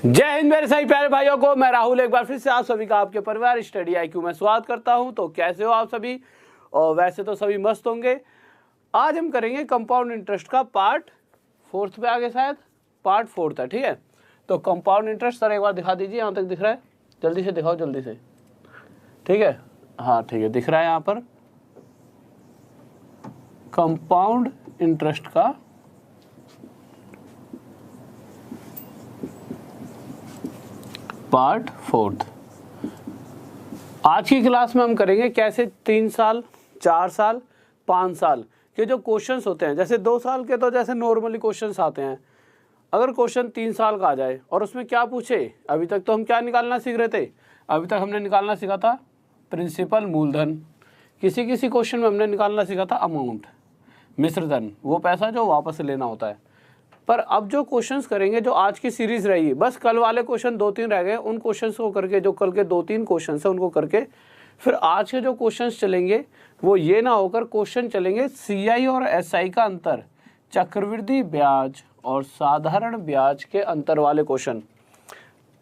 जय हिंद मेरे सभी प्यारे भाइयों को, मैं राहुल एक बार फिर से आप सभी का आपके परिवार स्टडी IQ में स्वागत करता हूं। तो कैसे हो आप सभी? और वैसे तो सभी मस्त होंगे। आज हम करेंगे कंपाउंड इंटरेस्ट का पार्ट 4 पे आगे, शायद पार्ट 4 है। ठीक है, तो कंपाउंड इंटरेस्ट सर एक बार दिखा दीजिए। यहाँ तक दिख रहा है? जल्दी से दिखाओ, जल्दी से। ठीक है, हाँ ठीक है, दिख रहा है यहाँ पर कंपाउंड इंटरेस्ट का पार्ट 4। आज की क्लास में हम करेंगे कैसे 3 साल, 4 साल, 5 साल के जो क्वेश्चंस होते हैं। जैसे 2 साल के तो जैसे नॉर्मली क्वेश्चंस आते हैं। अगर क्वेश्चन 3 साल का आ जाए और उसमें क्या पूछे, अभी तक तो हम क्या निकालना सीख रहे थे? अभी तक हमने निकालना सीखा था प्रिंसिपल, मूलधन। किसी किसी क्वेश्चन में हमने निकालना सीखा था अमाउंट, मिश्रधन, वो पैसा जो वापस लेना होता है। पर अब जो क्वेश्चंस करेंगे, जो आज की सीरीज रही, बस कल वाले क्वेश्चन 2-3 रह गए, उन क्वेश्चंस को करके, जो कल के 2-3 क्वेश्चंस हैं उनको करके फिर आज के जो क्वेश्चंस चलेंगे वो ये ना होकर क्वेश्चन चलेंगे CI और SI का अंतर, चक्रवृद्धि ब्याज और साधारण ब्याज के अंतर वाले क्वेश्चन।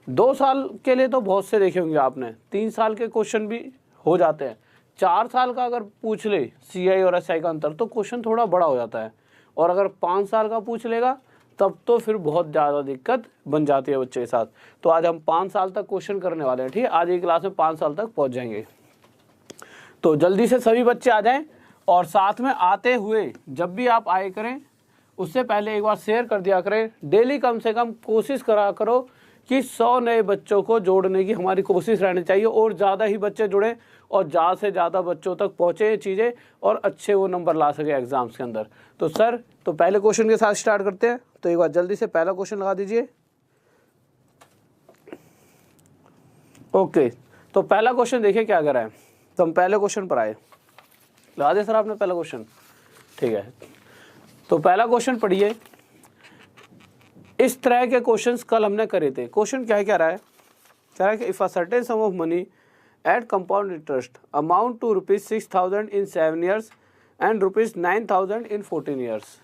2 साल के लिए तो बहुत से देखे होंगे आपने, 3 साल के क्वेश्चन भी हो जाते हैं। 4 साल का अगर पूछ ले CI और SI का अंतर तो क्वेश्चन थोड़ा बड़ा हो जाता है, और अगर 5 साल का पूछ लेगा तब तो फिर बहुत ज़्यादा दिक्कत बन जाती है बच्चे के साथ। तो आज हम 5 साल तक क्वेश्चन करने वाले हैं। ठीक है, आज की क्लास में 5 साल तक पहुंच जाएंगे। तो जल्दी से सभी बच्चे आ जाएं, और साथ में आते हुए जब भी आप आए करें उससे पहले एक बार शेयर कर दिया करें। डेली कम से कम कोशिश करा करो कि 100 नए बच्चों को जोड़ने की हमारी कोशिश रहनी चाहिए, और ज़्यादा ही बच्चे जुड़ें और ज़्यादा से ज़्यादा बच्चों तक पहुँचे ये चीज़ें, और अच्छे वो नंबर ला सके एग्जाम्स के अंदर। तो सर, तो पहले क्वेश्चन के साथ स्टार्ट करते हैं। तो एक बार जल्दी से पहला क्वेश्चन लगा दीजिए। ओके, तो पहला क्वेश्चन देखिए क्या कर रहा है। तो हम पहले क्वेश्चन पर आए। लगा दिया सर आपने पहला क्वेश्चन? ठीक है, तो पहला क्वेश्चन पढ़िए। इस तरह के क्वेश्चंस कल हमने करे थे। क्वेश्चन क्या कह रहा है? कह रहा है कि if a certain sum of money at compound interest amount to ₹6,000 in 7 years and ₹9,000 in 14 years।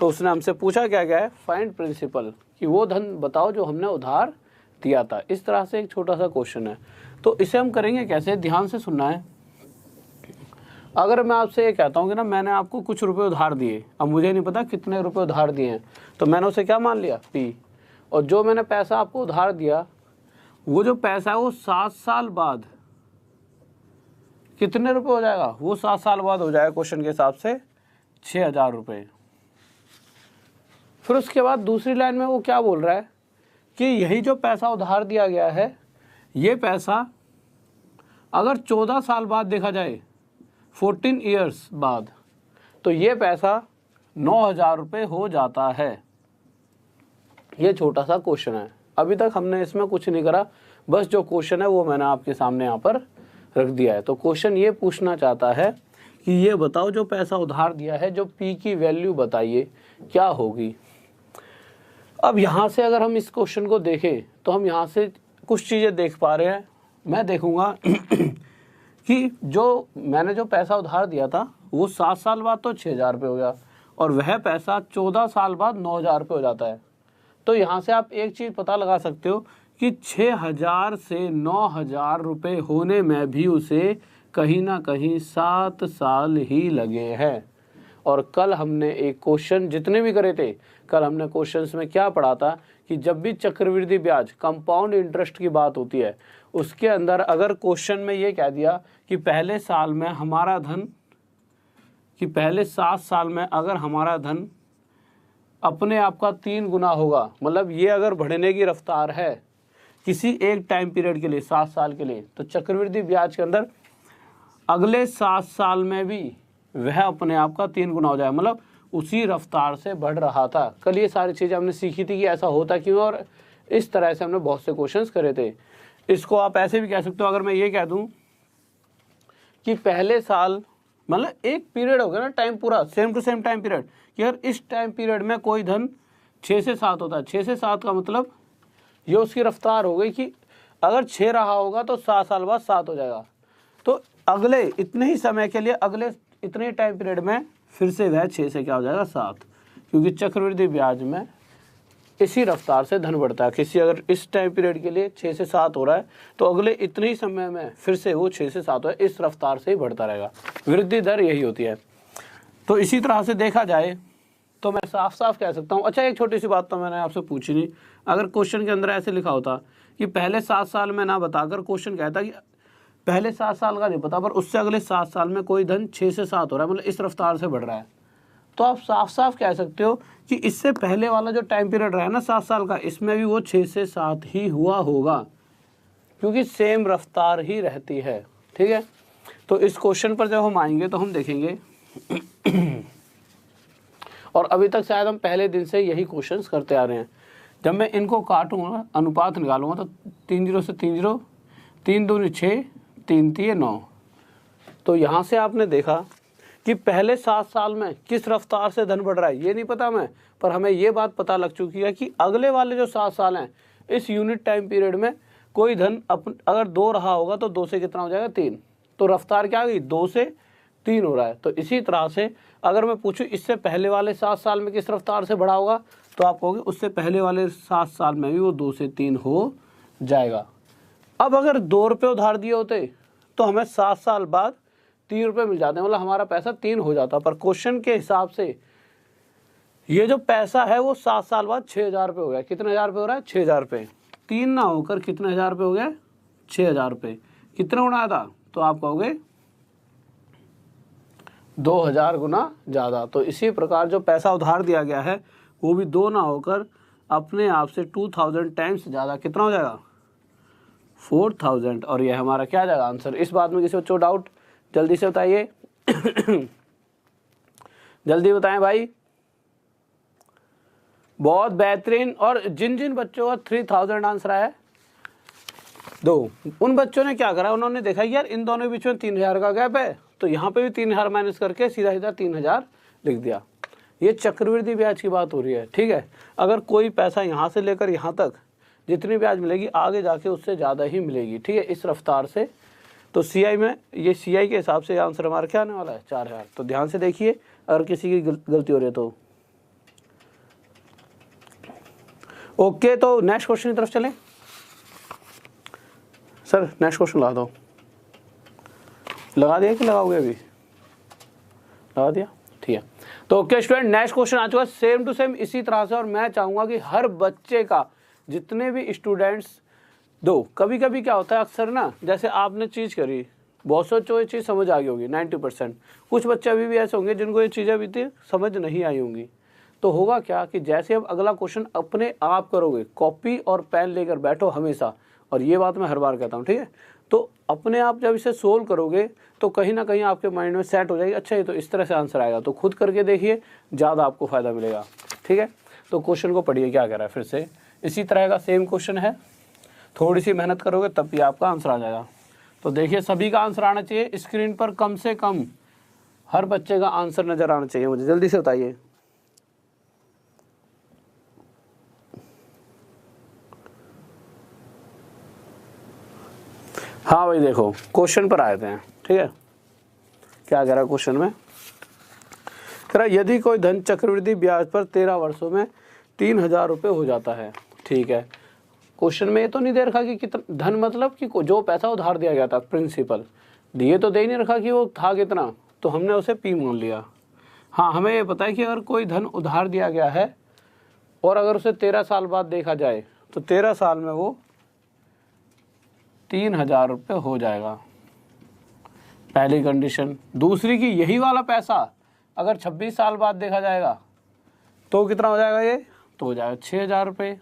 तो उसने हमसे पूछा क्या क्या है, फाइंड प्रिंसिपल, कि वो धन बताओ जो हमने उधार दिया था। इस तरह से एक छोटा सा क्वेश्चन है। तो इसे हम करेंगे कैसे, ध्यान से सुनना है। अगर मैं आपसे ये कहता हूँ कि ना मैंने आपको कुछ रुपए उधार दिए, अब मुझे नहीं पता कितने रुपए उधार दिए हैं, तो मैंने उसे क्या मान लिया, P। और जो मैंने पैसा आपको उधार दिया, वो जो पैसा है वो 7 साल बाद कितने रुपए हो जाएगा? वो 7 साल बाद हो जाएगा क्वेश्चन के हिसाब से 6,000 रुपये। फिर उसके बाद दूसरी लाइन में वो क्या बोल रहा है कि यही जो पैसा उधार दिया गया है, ये पैसा अगर 14 साल बाद देखा जाए, 14 years बाद, तो ये पैसा 9,000 रुपये हो जाता है। ये छोटा सा क्वेश्चन है। अभी तक हमने इसमें कुछ नहीं करा, बस जो क्वेश्चन है वो मैंने आपके सामने यहाँ पर रख दिया है। तो क्वेश्चन ये पूछना चाहता है कि ये बताओ जो पैसा उधार दिया है, जो P की वैल्यू बताइए क्या होगी। अब यहाँ से अगर हम इस क्वेश्चन को देखें तो हम यहाँ से कुछ चीज़ें देख पा रहे हैं। मैं देखूँगा कि जो मैंने जो पैसा उधार दिया था वो 7 साल बाद तो 6,000 रुपये हो गया, और वह पैसा 14 साल बाद 9,000 रुपये हो जाता है। तो यहाँ से आप एक चीज़ पता लगा सकते हो कि 6,000 से 9,000 रुपये होने में भी उसे कहीं ना कहीं 7 साल ही लगे हैं। और कल हमने एक क्वेश्चन, जितने भी करे थे कल हमने क्वेश्चंस में क्या पढ़ा था कि जब भी चक्रवृद्धि ब्याज, कंपाउंड इंटरेस्ट की बात होती है, उसके अंदर अगर क्वेश्चन में ये कह दिया कि पहले साल में हमारा धन, कि पहले 7 साल में अगर हमारा धन अपने आप का 3 गुना होगा, मतलब ये अगर बढ़ने की रफ्तार है किसी एक टाइम पीरियड के लिए, 7 साल के लिए, तो चक्रवृद्धि ब्याज के अंदर अगले 7 साल में भी वह अपने आप का 3 गुना हो जाए, मतलब उसी रफ्तार से बढ़ रहा था। कल ये सारी चीज़ें हमने सीखी थी कि ऐसा होता क्यों, और इस तरह से हमने बहुत से क्वेश्चंस करे थे। इसको आप ऐसे भी कह सकते हो, अगर मैं ये कह दूं कि पहले साल, मतलब एक पीरियड हो गया ना, टाइम पूरा same to same time period, कि अगर इस टाइम पीरियड में कोई धन 6 से 7 होता है, 6 से 7 का मतलब ये उसकी रफ्तार हो गई कि अगर 6 रहा होगा तो 7 साल बाद 7 हो जाएगा। तो अगले इतने ही समय के लिए, अगले इतने टाइम पीरियड में फिर से वह 6 से क्या हो जाएगा, 7, क्योंकि चक्रवृद्धि ब्याज में इसी रफ्तार से धन बढ़ता है। किसी अगर इस टाइम पीरियड के लिए 6 से 7 हो रहा है तो अगले इतने ही समय में फिर से वो 6 से 7 हो, इस रफ्तार से ही बढ़ता रहेगा। वृद्धि दर यही होती है। तो इसी तरह से देखा जाए तो मैं साफ साफ कह सकता हूँ। अच्छा, एक छोटी सी बात तो मैंने आपसे पूछी नहीं, अगर क्वेश्चन के अंदर ऐसे लिखा होता कि पहले 7 साल में ना बताकर क्वेश्चन कहता कि पहले 7 साल का नहीं पता पर उससे अगले 7 साल में कोई धन 6 से 7 हो रहा है, मतलब इस रफ्तार से बढ़ रहा है, तो आप साफ साफ कह सकते हो कि इससे पहले वाला जो टाइम पीरियड रहा है ना 7 साल का, इसमें भी वो 6 से 7 ही हुआ होगा, क्योंकि सेम रफ्तार ही रहती है। ठीक है, तो इस क्वेश्चन पर जब हम आएंगे तो हम देखेंगे और अभी तक शायद हम पहले दिन से यही क्वेश्चंस करते आ रहे हैं। जब मैं इनको काटूंगा, अनुपात निकालूंगा, तो 3 0 से 3 0, 3 दूनी 6, 3 3 9। तो यहाँ से आपने देखा कि पहले 7 साल में किस रफ्तार से धन बढ़ रहा है ये नहीं पता मैं, पर हमें ये बात पता लग चुकी है कि अगले वाले जो 7 साल हैं इस यूनिट टाइम पीरियड में कोई धन अगर 2 रहा होगा तो 2 से कितना हो जाएगा 3, तो रफ्तार क्या आ गई 2 से 3 हो रहा है। तो इसी तरह से अगर मैं पूछूं इससे पहले वाले 7 साल में किस रफ्तार से बढ़ा होगा, तो आप कहोगे उससे पहले वाले 7 साल में भी वो 2 से 3 हो जाएगा। अब अगर 2 रुपये उधार दिए होते तो हमें 7 साल बाद 3 रुपये मिल जाते हैं, मतलब हमारा पैसा 3 हो जाता। पर क्वेश्चन के हिसाब से ये जो पैसा है वो 7 साल बाद 6,000 रुपये हो गया। कितने हज़ार रुपये हो रहा है 6,000 रुपये, 3 ना होकर कितने हज़ार रुपये हो गया 6,000 रुपये। कितना उड़ाया था, तो आप कहोगे 2,000 गुना ज़्यादा। तो इसी प्रकार जो पैसा उधार दिया गया है वो भी 2 ना होकर अपने आप से 2000 टाइम्स ज़्यादा, कितना हो जाएगा 4,000। और ये हमारा क्या आ जाएगा आंसर। इस बात में किसी बच्चों डाउट, जल्दी से बताइए जल्दी बताएं भाई। बहुत बेहतरीन। और जिन जिन बच्चों का 3000 आंसर आया दो, उन बच्चों ने क्या करा, उन्होंने देखा यार इन दोनों के बीच में 3,000 का गैप है, तो यहाँ पे भी 3,000 माइनस करके सीधा सीधा 3,000 लिख दिया। ये चक्रवृद्धि ब्याज की बात हो रही है। ठीक है, अगर कोई पैसा यहाँ से लेकर यहाँ तक जितनी ब्याज मिलेगी आगे जाके उससे ज़्यादा ही मिलेगी। ठीक है, इस रफ्तार से। तो सीआई में ये सीआई के हिसाब से आंसर हमारा क्या आने वाला है 4,000। तो ध्यान से देखिए, अगर किसी की गलती हो रही है तो ओके। तो नेक्स्ट क्वेश्चन की तरफ चलें। सर नेक्स्ट क्वेश्चन लगा दो। लगा दिया कि लगाओगे अभी? लगा दिया, ठीक है। तो ओके स्टूडेंट, नेक्स्ट क्वेश्चन आ चुका है सेम टू सेम इसी तरह से। और मैं चाहूँगा कि हर बच्चे का, जितने भी स्टूडेंट्स दो, कभी कभी क्या होता है अक्सर ना, जैसे आपने चीज़ करी, बहुत से चीज़ समझ आ गई होगी 90%, कुछ बच्चे अभी भी ऐसे होंगे जिनको ये चीज़ें अभी तक समझ नहीं आई होंगी। तो होगा क्या कि जैसे अब अगला क्वेश्चन अपने आप करोगे, कॉपी और पेन लेकर बैठो हमेशा, और ये बात मैं हर बार कहता हूँ, ठीक है। तो अपने आप जब इसे सोल्व करोगे तो कहीं ना कहीं आपके माइंड में सेट हो जाएगी, अच्छा ये तो इस तरह से आंसर आएगा। तो खुद करके देखिए, ज़्यादा आपको फ़ायदा मिलेगा। ठीक है, तो क्वेश्चन को पढ़िए क्या कह रहा है। फिर से इसी तरह का सेम क्वेश्चन है, थोड़ी सी मेहनत करोगे तब भी आपका आंसर आ जाएगा। तो देखिए, सभी का आंसर आना चाहिए स्क्रीन पर, कम से कम हर बच्चे का आंसर नज़र आना चाहिए मुझे। जल्दी से बताइए। हाँ भाई, देखो क्वेश्चन पर आए थे। ठीक है, क्या कह रहा है क्वेश्चन में, कह रहा यदि कोई धन चक्रवृद्धि ब्याज पर 13 वर्षों में 3,000 रुपये हो जाता है। ठीक है, क्वेश्चन में ये तो नहीं दे रखा कि कितना धन, मतलब कि जो पैसा उधार दिया गया था प्रिंसिपल, ये तो दे ही नहीं रखा कि वो था कितना, तो हमने उसे पी मान लिया। हाँ, हमें ये पता है कि अगर कोई धन उधार दिया गया है और अगर उसे 13 साल बाद देखा जाए तो 13 साल में वो 3,000 रुपये हो जाएगा, पहली कंडीशन। दूसरी की यही वाला पैसा अगर 26 साल बाद देखा जाएगा तो कितना हो जाएगा, ये तो हो जाएगा 6,000 रुपये।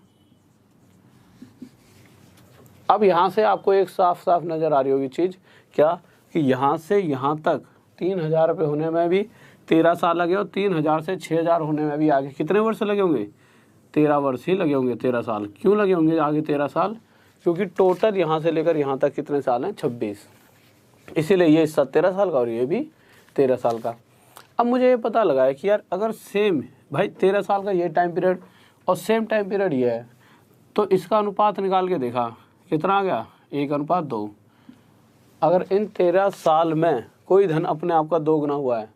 अब यहाँ से आपको एक साफ साफ नज़र आ रही होगी चीज़, क्या कि यहाँ से यहाँ तक 3,000 रुपये होने में भी 13 साल लगे, और 3,000 से 6,000 होने में भी आगे कितने वर्ष लगे होंगे, 13 वर्ष ही लगे होंगे। 13 साल क्यों लगे होंगे आगे 13 साल, क्योंकि टोटल यहाँ से लेकर यहाँ तक कितने साल हैं, 26, इसीलिए ये 17 साल का और ये भी 13 साल का। अब मुझे ये पता लगा है कि यार अगर सेम भाई 13 साल का ये टाइम पीरियड और सेम टाइम पीरियड ये है, तो इसका अनुपात निकाल के देखा कितना आ गया, 1:2। अगर इन 13 साल में कोई धन अपने आप का 2 गुना हुआ है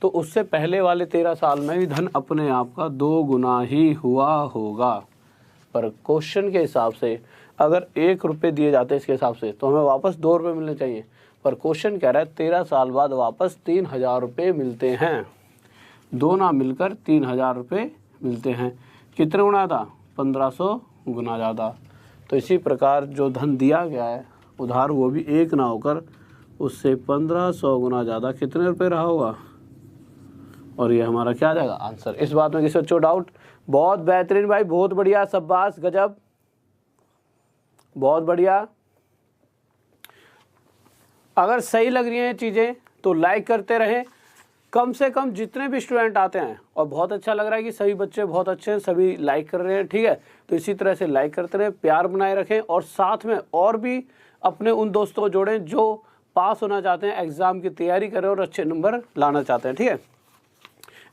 तो उससे पहले वाले 13 साल में भी धन अपने आप का 2 गुना ही हुआ होगा। पर क्वेश्चन के हिसाब से अगर 1 रुपये दिए जाते इसके हिसाब से तो हमें वापस 2 रुपये मिलने चाहिए, पर क्वेश्चन कह रहा है 13 साल बाद वापस 3000 रुपये मिलते हैं। दो ना मिलकर 3000 रुपये मिलते हैं। कितने गुना ज़्यादा? 1500 गुना ज़्यादा। तो इसी प्रकार जो धन दिया गया है उधार, वो भी 1 ना होकर उससे 1500 गुना ज़्यादा कितने रुपये रहा होगा, और ये हमारा क्या जाएगा? आंसर। इस बात में किसी बच्चों डाउट? बहुत बेहतरीन भाई, बहुत बढ़िया, शाबाश, गजब, बहुत बढ़िया। अगर सही लग रही हैं चीज़ें तो लाइक करते रहें, कम से कम जितने भी स्टूडेंट आते हैं। और बहुत अच्छा लग रहा है कि सभी बच्चे बहुत अच्छे हैं, सभी लाइक कर रहे हैं, ठीक है। तो इसी तरह से लाइक करते रहें, प्यार बनाए रखें, और साथ में और भी अपने उन दोस्तों को जोड़ें जो पास होना चाहते हैं, एग्ज़ाम की तैयारी करें और अच्छे नंबर लाना चाहते हैं, ठीक है।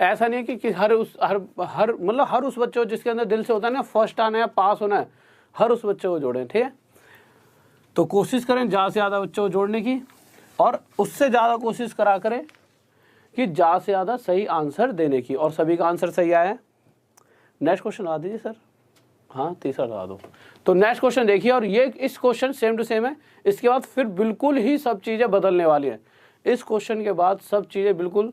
ऐसा नहीं है कि हर उस बच्चे को जिसके अंदर दिल से होता है ना फर्स्ट आना है, पास होना है, हर उस बच्चे को जोड़ें, ठीक है। तो कोशिश करें ज़्यादा से ज़्यादा बच्चों को जोड़ने की, और उससे ज़्यादा कोशिश करा करें कि ज़्यादा से ज़्यादा सही आंसर देने की। और सभी का आंसर सही आया है। नेक्स्ट क्वेश्चन लगा दीजिए सर। हाँ, तीसरा लगा दो। तो नेक्स्ट क्वेश्चन देखिए, और ये इस क्वेश्चन सेम टू सेम है। इसके बाद फिर बिल्कुल ही सब चीज़ें बदलने वाली हैं। इस क्वेश्चन के बाद सब चीज़ें बिल्कुल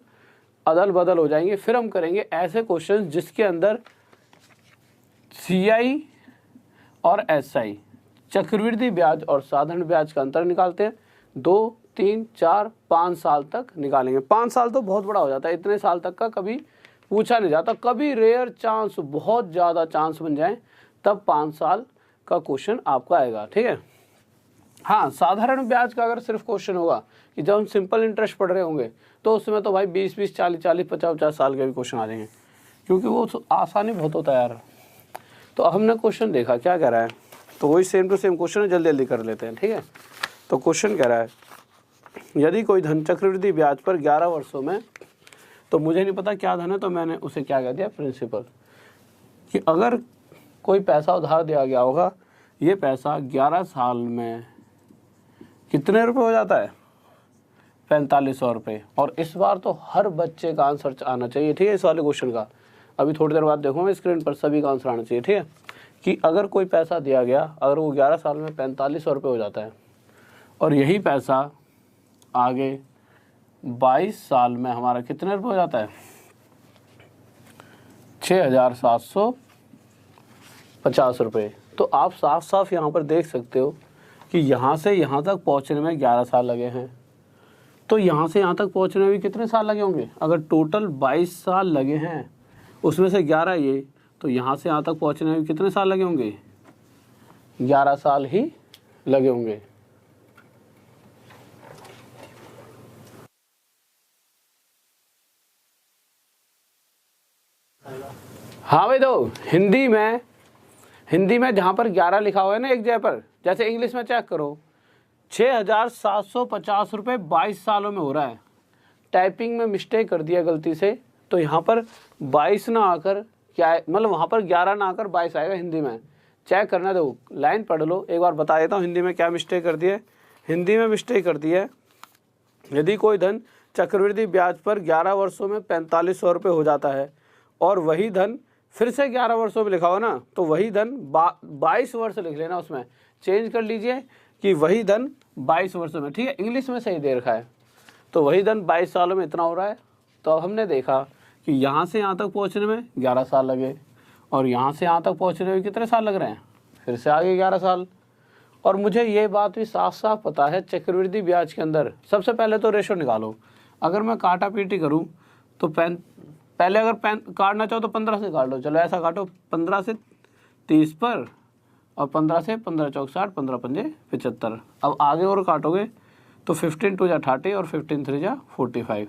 अदल बदल हो जाएंगे। फिर हम करेंगे ऐसे क्वेश्चन जिसके अंदर CI और SI, चक्रवृद्धि ब्याज और साधारण ब्याज का अंतर निकालते हैं। 2, 3, 4, 5 साल तक निकालेंगे। 5 साल तो बहुत बड़ा हो जाता है, इतने साल तक का कभी पूछा नहीं जाता। कभी रेयर चांस, बहुत ज़्यादा चांस बन जाए तब 5 साल का क्वेश्चन आपका आएगा, ठीक है। हाँ, साधारण ब्याज का अगर सिर्फ क्वेश्चन होगा कि जब हम सिंपल इंटरेस्ट पढ़ रहे होंगे तो उसमें तो भाई 20-20, 40-40, 50-50 साल के भी क्वेश्चन आ जाएंगे, क्योंकि वो आसानी बहुत होता है यार। तो हमने क्वेश्चन देखा क्या कह रहा है, तो वही सेम टू सेम क्वेश्चन है, जल्दी जल्दी कर लेते हैं, ठीक है। तो क्वेश्चन कह रहा है, यदि कोई धन चक्रवृद्धि ब्याज पर 11 वर्षों में, तो मुझे नहीं पता क्या धन है, तो मैंने उसे क्या कह दिया, प्रिंसिपल, कि अगर कोई पैसा उधार दिया गया होगा, ये पैसा 11 साल में कितने रुपए हो जाता है? 4500 रुपये। और इस बार तो हर बच्चे का आंसर आना चाहिए, ठीक है, इस वाले क्वेश्चन का। अभी थोड़ी देर बाद देखूँगा स्क्रीन पर, सभी का आंसर आना चाहिए, ठीक है। कि अगर कोई पैसा दिया गया, अगर वो 11 साल में 4500 रुपये हो जाता है, और यही पैसा आगे 22 साल में हमारा कितने रुपये हो जाता है? 6750 रुपये। तो आप साफ साफ यहाँ पर देख सकते हो कि यहाँ से यहाँ तक पहुँचने में 11 साल लगे हैं। तो यहाँ से यहाँ तक पहुँचने में भी कितने साल लगे होंगे? अगर टोटल 22 साल लगे हैं, उसमें से 11 ये, तो यहाँ से यहाँ तक पहुँचने में कितने साल लगे होंगे? 11 साल ही लगे होंगे। हाँ भाई, दो हिंदी में जहाँ पर 11 लिखा हुआ है ना एक जगह पर, जैसे इंग्लिश में चेक करो, 6750 रुपये 22 सालों में हो रहा है। टाइपिंग में मिस्टेक कर दिया गलती से, तो यहाँ पर 22 ना आकर क्या, मतलब वहाँ पर 11 ना आकर 22 आएगा हिंदी में। चेक करना, दो लाइन पढ़ लो, एक बार बता देता हूँ हिंदी में क्या मिस्टेक कर दी है। हिंदी में मिस्टेक कर दी है, यदि कोई धन चक्रवृद्धि ब्याज पर 11 वर्षों में 4500 रुपये हो जाता है, और वही धन फिर से 11 वर्षों में लिखा हो ना, तो वही धन 22 वर्ष लिख लेना, उसमें चेंज कर लीजिए कि वही धन 22 वर्षों में, ठीक है। इंग्लिश में सही दे रखा है, तो वही धन 22 सालों में इतना हो रहा है। तो अब हमने देखा कि यहाँ से यहाँ तक पहुँचने में 11 साल लगे, और यहाँ से यहाँ तक पहुँचने में कितने साल लग रहे हैं? फिर से आगे 11 साल। और मुझे ये बात भी साफ साफ पता है, चक्रवृद्धि ब्याज के अंदर सबसे पहले तो रेशो निकालो। अगर मैं काटा पीटी करूँ तो पहले अगर काटना चाहो तो 15 से काट लो, चलो ऐसा काटो, 15 से 30 पर, और 15 से 15 चौक 60, 15 पंजे 75। अब आगे और काटोगे तो 15 2 जा 30 और 15 3 जा 45।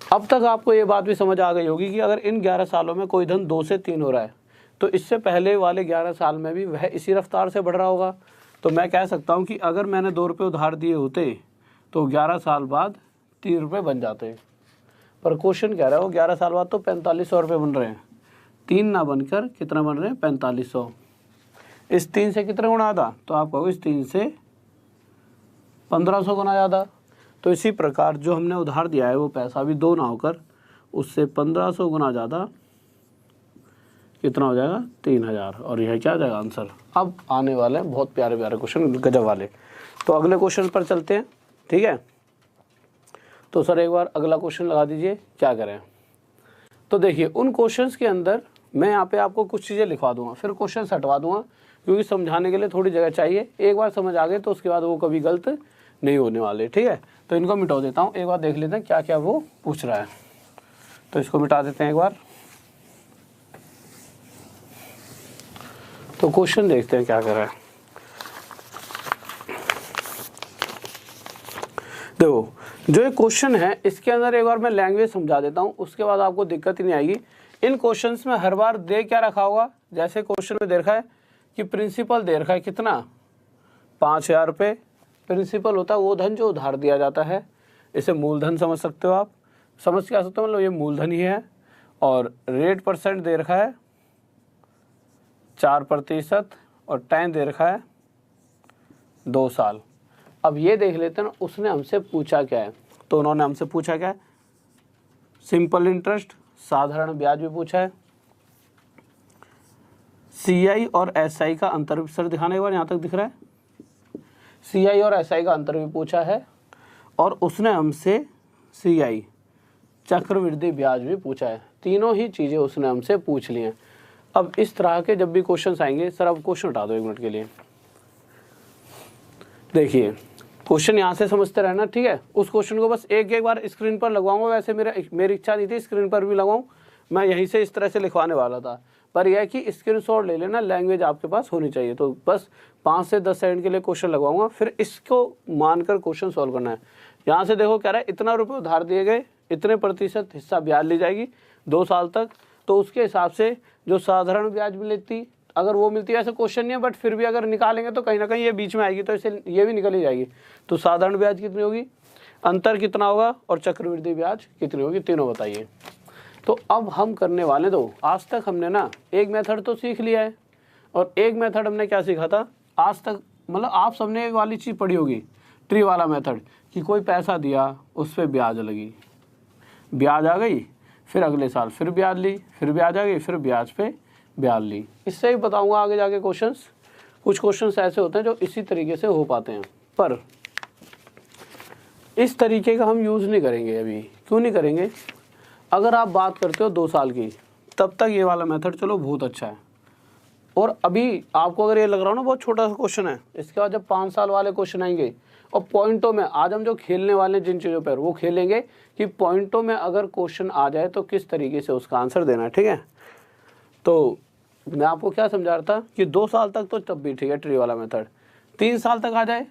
अब तक आपको ये बात भी समझ आ गई होगी कि अगर इन 11 सालों में कोई धन 2 से 3 हो रहा है, तो इससे पहले वाले 11 साल में भी वह इसी रफ्तार से बढ़ रहा होगा। तो मैं कह सकता हूँ कि अगर मैंने 2 रुपये उधार दिए होते तो 11 साल बाद 3 रुपये बन जाते। पर क्वेश्चन कह रहा है वो 11 साल बाद तो 4500 रुपये बन रहे हैं, 3 ना बनकर कितना बन रहे हैं? 4500। इस 3 से कितना गुना ज़्यादा? तो आप कहोगे इस 3 से 1500 गुना ज़्यादा। तो इसी प्रकार जो हमने उधार दिया है वो पैसा भी 2 ना होकर उससे 1500 गुना ज़्यादा कितना हो जाएगा 3000, और यह क्या हो जाएगा आंसर। अब आने वाले हैं बहुत प्यारे प्यारे क्वेश्चन, गजब वाले। तो अगले क्वेश्चन पर चलते हैं, ठीक है। तो सर एक बार अगला क्वेश्चन लगा दीजिए, क्या करें। तो देखिए उन क्वेश्चंस के अंदर मैं यहाँ पे आपको कुछ चीज़ें लिखवा दूंगा, फिर क्वेश्चन हटवा दूंगा, क्योंकि समझाने के लिए थोड़ी जगह चाहिए। एक बार समझ आ गए तो उसके बाद वो कभी गलत नहीं होने वाले, ठीक है। तो इनको मिटा देता हूँ, एक बार देख लेते हैं क्या क्या वो पूछ रहा है। तो इसको मिटा देते हैं एक बार। तो क्वेश्चन देखते हैं क्या कर रहा है। देखो जो ये क्वेश्चन है इसके अंदर एक बार मैं लैंग्वेज समझा देता हूँ, उसके बाद आपको दिक्कत ही नहीं आएगी। इन क्वेश्चंस में हर बार दे क्या रखा होगा, जैसे क्वेश्चन में दे रखा है कि प्रिंसिपल दे रखा है कितना 5000 रुपये। प्रिंसिपल होता है वो धन जो उधार दिया जाता है, इसे मूलधन समझ सकते हो आप, समझ क्या सकते हो, मतलब ये मूलधन ही है। और रेट परसेंट दे रखा है 4% और टाइम दे रखा है 2 साल। अब ये देख लेते हैं ना उसने हमसे पूछा क्या है। तो उन्होंने हमसे पूछा क्या है, सिंपल इंटरेस्ट, साधारण ब्याज भी पूछा है। CI और SI का अंतर भी सर दिखाने के बाद यहाँ तक दिख रहा है, CI और SI का अंतर भी पूछा है। और उसने हमसे CI चक्रवृद्धि ब्याज भी पूछा है। तीनों ही चीज़ें उसने हमसे पूछ ली हैं। अब इस तरह के जब भी क्वेश्चन आएंगे, सर अब क्वेश्चन हटा दो 1 मिनट के लिए। देखिए क्वेश्चन यहाँ से समझते रहना, ठीक है। उस क्वेश्चन को बस एक बार स्क्रीन पर लगवाऊंगा, वैसे मेरी इच्छा नहीं थी स्क्रीन पर भी लगाऊं, मैं यहीं से इस तरह से लिखवाने वाला था, पर यह है कि स्क्रीनशॉट ले लेना, लैंग्वेज आपके पास होनी चाहिए। तो बस 5 से 10 सेकंड के लिए क्वेश्चन लगवाऊंगा, फिर इसको मानकर क्वेश्चन सॉल्व करना है। यहाँ से देखो कह रहा है इतना रुपये उधार दिए गए, इतने प्रतिशत हिस्सा ब्याज ली जाएगी 2 साल तक। तो उसके हिसाब से जो साधारण ब्याज मिलती, अगर वो मिलती है, ऐसा क्वेश्चन नहीं है, बट फिर भी अगर निकालेंगे तो कहीं ना कहीं ये बीच में आएगी, तो इसे ये भी निकल ही जाएगी। तो साधारण ब्याज कितनी होगी, अंतर कितना होगा, और चक्रवृद्धि ब्याज कितनी होगी, तीनों बताइए। तो अब हम करने वाले, तो आज तक हमने ना एक मेथड तो सीख लिया है, और एक मेथड हमने क्या सीखा था आज तक, मतलब आप सबने एक वाली चीज़ पढ़ी होगी, ट्री वाला मेथड, कि कोई पैसा दिया उस पर ब्याज लगी, ब्याज आ गई, फिर अगले साल फिर ब्याज ली, फिर ब्याज आ गई, फिर ब्याज पे ब्याज ली। इससे ही बताऊंगा आगे जाके क्वेश्चंस। कुछ क्वेश्चंस ऐसे होते हैं जो इसी तरीके से हो पाते हैं, पर इस तरीके का हम यूज़ नहीं करेंगे अभी। क्यों नहीं करेंगे, अगर आप बात करते हो 2 साल की, तब तक ये वाला मेथड चलो बहुत अच्छा है। और अभी आपको अगर ये लग रहा हो ना बहुत छोटा सा क्वेश्चन है, इसके बाद जब 5 साल वाले क्वेश्चन आएंगे और पॉइंटों में, आज हम जो खेलने वाले हैं जिन चीज़ों पर, वो खेलेंगे कि पॉइंटों में अगर क्वेश्चन आ जाए तो किस तरीके से उसका आंसर देना है, ठीक है। तो मैं आपको क्या समझा रहा था कि 2 साल तक तो तब भी ठीक है ट्री वाला मेथड, 3 साल तक आ जाए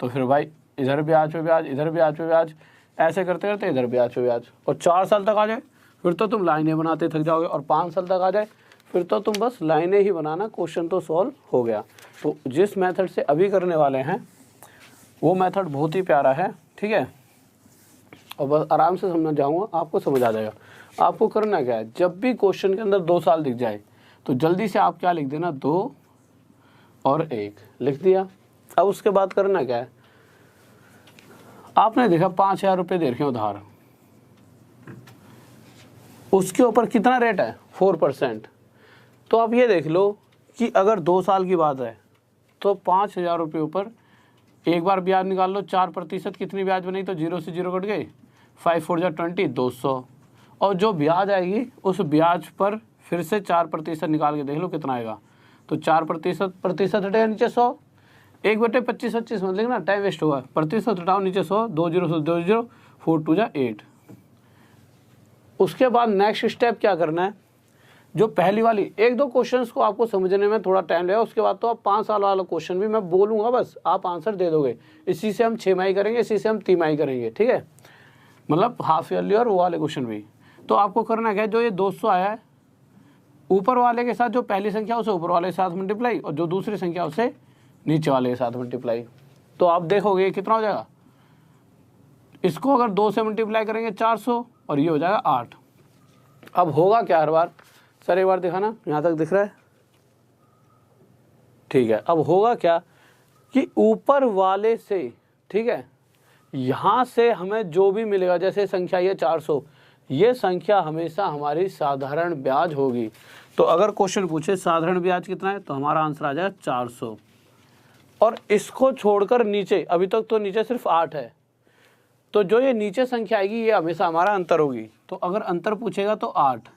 तो फिर भाई इधर ब्याज पे ब्याज, इधर ब्याज पे ब्याज, ऐसे करते करते इधर ब्याज पे ब्याज। और 4 साल तक आ जाए फिर तो तुम लाइनें बनाते थक जाओगे, और 5 साल तक आ जाए फिर तो तुम बस लाइनें ही बनाना, क्वेश्चन तो सॉल्व हो गया। तो जिस मेथड से अभी करने वाले हैं वो मेथड बहुत ही प्यारा है, ठीक है। और बस आराम से समझ जाऊँगा, आपको समझ आ जाएगा। आपको करना क्या है, जब भी क्वेश्चन के अंदर 2 साल दिख जाए तो जल्दी से आप क्या लिख देना, 2 और 1 लिख दिया। अब उसके बाद करना क्या है, आपने देखा 5000 रुपये दे रखे उधार, उसके ऊपर कितना रेट है 4%। तो आप ये देख लो कि अगर 2 साल की बात है तो 5000 रुपये ऊपर एक बार ब्याज निकाल लो, 4% कितनी ब्याज बनी, तो 0 से 0 कट गई, 5 4 20, 200। और जो ब्याज आएगी उस ब्याज पर फिर से 4% निकाल के देख लो कितना आएगा। तो 4% हटेगा नीचे 100, 1/25 मत लिखना, टाइम वेस्ट होगा। प्रतिशत हटाओ नीचे 100, 2 0 से 2 0, 4 2 जा 8। उसके बाद नेक्स्ट स्टेप क्या करना है, जो पहली वाली 1-2 क्वेश्चंस को आपको समझने में थोड़ा टाइम लगेगा, उसके बाद तो आप 5 साल वाला क्वेश्चन भी मैं बोलूँगा, बस आप आंसर दे दोगे। इसी से हम 6 माही करेंगे, इसी से हम 3 माही करेंगे, ठीक है, मतलब हाफ ईयरली और वो वाले क्वेश्चन भी। तो आपको करना क्या है, जो ये 200 आया है ऊपर वाले के साथ, जो पहली संख्या उसे ऊपर वाले के साथ मल्टीप्लाई, और जो दूसरी संख्या उसे नीचे वाले के साथ मल्टीप्लाई। तो आप देखोगे कितना हो जाएगा, इसको अगर 2 से मल्टीप्लाई करेंगे 400, और ये हो जाएगा 8। अब होगा क्या हर बार, सर एक बार दिखाना, यहाँ तक दिख रहा है, ठीक है। अब होगा क्या कि ऊपर वाले से, ठीक है, यहाँ से हमें जो भी मिलेगा, जैसे संख्या ये 400, ये संख्या हमेशा हमारी साधारण ब्याज होगी। तो अगर क्वेश्चन पूछे साधारण ब्याज कितना है तो हमारा आंसर आ जाएगा 400। और इसको छोड़कर नीचे, अभी तक तो नीचे सिर्फ 8 है, तो जो ये नीचे संख्या आएगी ये हमेशा हमारा अंतर होगी। तो अगर अंतर पूछेगा तो 8,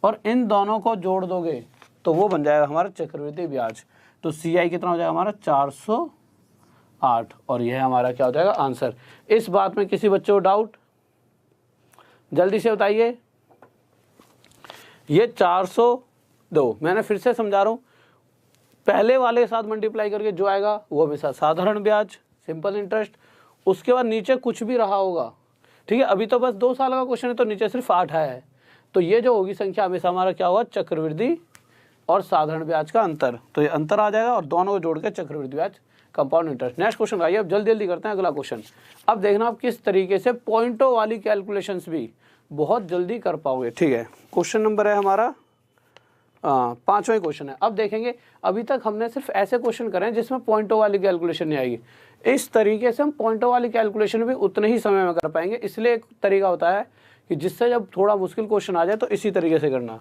और इन दोनों को जोड़ दोगे तो वो बन जाएगा हमारा चक्रवृद्धि ब्याज। तो CI कितना हो जाएगा हमारा 408, और यह हमारा क्या हो जाएगा आंसर। इस बात में किसी बच्चे को डाउट, जल्दी से बताइए। ये 402 मैंने फिर से समझा रहा हूँ, पहले वाले के साथ मल्टीप्लाई करके जो आएगा वो हमेशा साधारण ब्याज, सिंपल इंटरेस्ट, उसके बाद नीचे कुछ भी रहा होगा, ठीक है। अभी तो बस 2 साल का क्वेश्चन है तो नीचे सिर्फ 8 है, तो ये जो होगी संख्या हमेशा हमारा क्या होगा, चक्रवृद्धि और साधारण ब्याज का अंतर। तो ये अंतर आ जाएगा और दोनों को जोड़ के चक्रवृद्धि ब्याज, कंपाउंड इंटरेस्ट। नेक्स्ट क्वेश्चन आइए, अब जल्दी जल्दी करते हैं अगला क्वेश्चन। अब देखना आप किस तरीके से पॉइंटों वाली कैलकुलेशंस भी बहुत जल्दी कर पाओगे, ठीक है। क्वेश्चन नंबर है हमारा 5वां क्वेश्चन है। अब देखेंगे, अभी तक हमने सिर्फ ऐसे क्वेश्चन करे हैं जिसमें पॉइंटों वाली कैलकुलेशन नहीं आएगी। इस तरीके से हम पॉइंटों वाली कैलकुलेशन भी उतने ही समय में कर पाएंगे। इसलिए एक तरीका होता है कि जिससे जब थोड़ा मुश्किल क्वेश्चन आ जाए तो इसी तरीके से करना।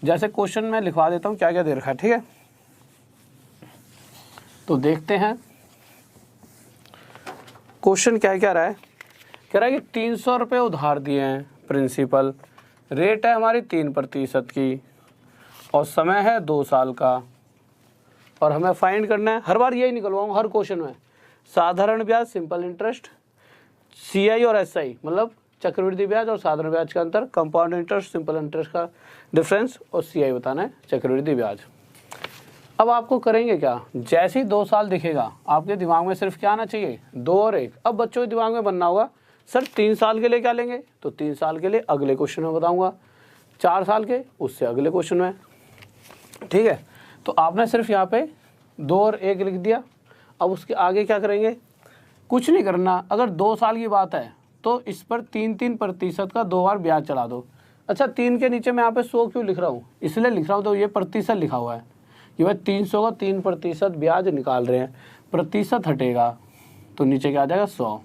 जैसे क्वेश्चन मैं लिखवा देता हूँ क्या क्या दे रखा है, ठीक है। तो देखते हैं क्वेश्चन क्या क्या रहा है। कह रहा है कि 300 रुपये उधार दिए हैं प्रिंसिपल, रेट है हमारी 3% की, और समय है 2 साल का, और हमें फाइंड करना है। हर बार यही निकलवाऊँ हर क्वेश्चन में, साधारण ब्याज, सिंपल इंटरेस्ट, CI और SI मतलब चक्रवृद्धि ब्याज और साधारण ब्याज का अंतर, कंपाउंड इंटरेस्ट, सिंपल इंटरेस्ट का डिफरेंस, और CI बताना है चक्रवृद्धि ब्याज। अब आपको करेंगे क्या, जैसे ही 2 साल दिखेगा आपके दिमाग में सिर्फ क्या आना चाहिए, 2 और 1। अब बच्चों के दिमाग में बनना होगा सर 3 साल के लिए क्या लेंगे, तो 3 साल के लिए अगले क्वेश्चन में बताऊंगा, 4 साल के उससे अगले क्वेश्चन में, ठीक है। तो आपने सिर्फ यहाँ पे 2 और 1 लिख दिया। अब उसके आगे क्या करेंगे, कुछ नहीं करना। अगर 2 साल की बात है तो इस पर 3% का 2 बार ब्याज चढ़ा दो। अच्छा, 3 के नीचे मैं यहाँ पे 100 क्यों लिख रहा हूँ, इसलिए लिख रहा हूँ तो ये प्रतिशत लिखा हुआ है कि भाई 300 का 3% ब्याज निकाल रहे हैं, प्रतिशत हटेगा तो नीचे क्या आ जाएगा 100।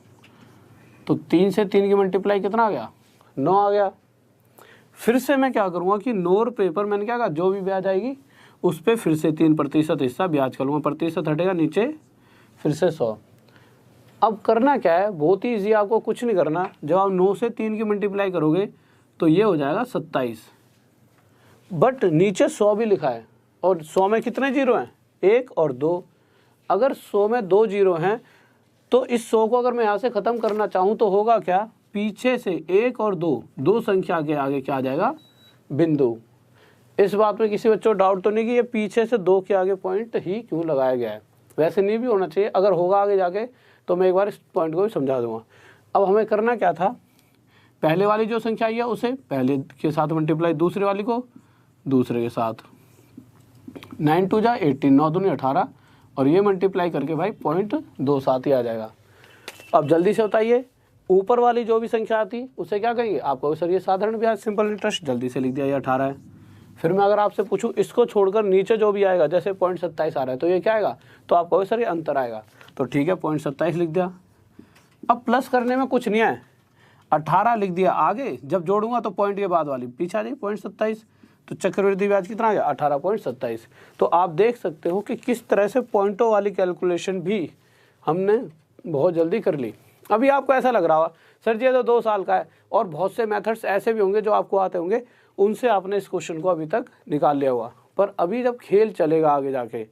तो 3 से 3 की मल्टीप्लाई कितना आ गया, 9 आ गया। फिर से मैं क्या करूँगा कि 9 रुपये पर मैंने क्या कहा, जो भी ब्याज आएगी उस पर फिर से 3% हिस्सा ब्याज कर लूँगा, प्रतिशत हटेगा, नीचे फिर से 100। अब करना क्या है, बहुत ही ईजी, आपको कुछ नहीं करना। जब आप 9 से 3 की मल्टीप्लाई करोगे तो ये हो जाएगा 27, बट नीचे 100 भी लिखा है, और 100 में कितने जीरो हैं, 1 और 2। अगर 100 में 2 जीरो हैं तो इस 100 को अगर मैं यहाँ से ख़त्म करना चाहूँ तो होगा क्या, पीछे से 1 और 2 संख्या के आगे क्या आ जाएगा, बिंदु। इस बात में किसी बच्चों को डाउट तो नहीं कि ये पीछे से 2 के आगे पॉइंट ही क्यों लगाया गया है, वैसे नहीं भी होना चाहिए। अगर होगा आगे जाके तो मैं एक बार इस पॉइंट को भी समझा दूंगा। अब हमें करना क्या था, पहले वाली जो संख्या आई है उसे पहले के साथ मल्टीप्लाई, दूसरे वाली को दूसरे के साथ, 9 2 जा 18, 9 दूनी 18, और ये मल्टीप्लाई करके भाई 0.27 ही आ जाएगा। अब जल्दी से बताइए, ऊपर वाली जो भी संख्या आती उसे क्या कहेंगे, आपको सर ये साधारण ब्याज, सिंपल इंटरेस्ट, जल्दी से लिख दिया, ये 18 है। फिर मैं अगर आपसे पूछूं इसको छोड़कर नीचे जो भी आएगा, जैसे 0.27 आ रहा है तो ये क्या आएगा, तो आप कहोगे सर ये अंतर आएगा, तो ठीक है 0.27 लिख दिया। अब प्लस करने में कुछ नहीं है, 18 लिख दिया, आगे जब जोड़ूंगा तो पॉइंट के बाद वाली पीछे आ जाएगी 0.27, तो चक्रवृद्धि ब्याज कितना आ गया, 18.27। तो आप देख सकते हो कि किस तरह से पॉइंटों वाली कैलकुलेशन भी हमने बहुत जल्दी कर ली। अभी आपको ऐसा लग रहा होगा सर जी ये तो 2 साल का है, और बहुत से मेथड्स ऐसे भी होंगे जो आपको आते होंगे, उनसे आपने इस क्वेश्चन को अभी तक निकाल लिया हुआ। पर अभी जब खेल चलेगा आगे जाके,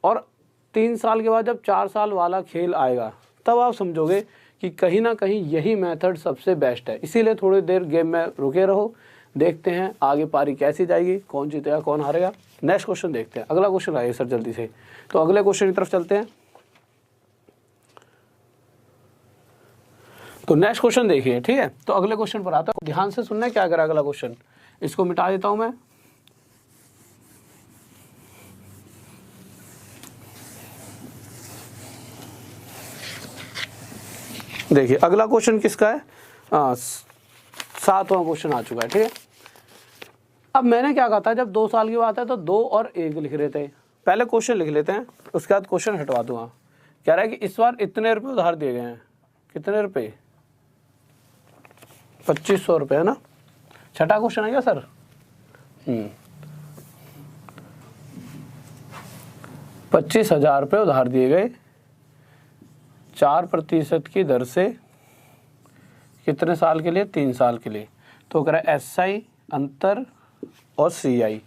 और 3 साल के बाद जब 4 साल वाला खेल आएगा, तब आप समझोगे कि कहीं ना कहीं यही मेथड सबसे बेस्ट है। इसीलिए थोड़ी देर गेम में रुके रहो, देखते हैं आगे पारी कैसी जाएगी, कौन जीतेगा कौन हारेगा। नेक्स्ट क्वेश्चन देखते हैं, अगला क्वेश्चन आइए सर जल्दी से। तो अगले क्वेश्चन की तरफ चलते हैं। तो नेक्स्ट क्वेश्चन देखिए, ठीक है। तो अगले क्वेश्चन पर आता है, ध्यान से सुनना है क्या करा अगला क्वेश्चन। इसको मिटा देता हूं मैं। देखिए अगला क्वेश्चन किसका है, 7वां क्वेश्चन आ चुका है, ठीक है। अब मैंने क्या कहा था, जब 2 साल की बात है तो 2 और 1 लिख रहे थे। पहले क्वेश्चन लिख लेते हैं, उसके बाद क्वेश्चन हटवा दूंगा। कह रहा है कि इस बार इतने रुपए उधार दिए गए हैं, कितने रुपए, 2500 रुपये है ना। छठा क्वेश्चन है क्या सर, 25,000 रुपये उधार दिए गए 4% की दर से, कितने साल के लिए? 3 साल के लिए। तो कह रहा है SI, अंतर और CI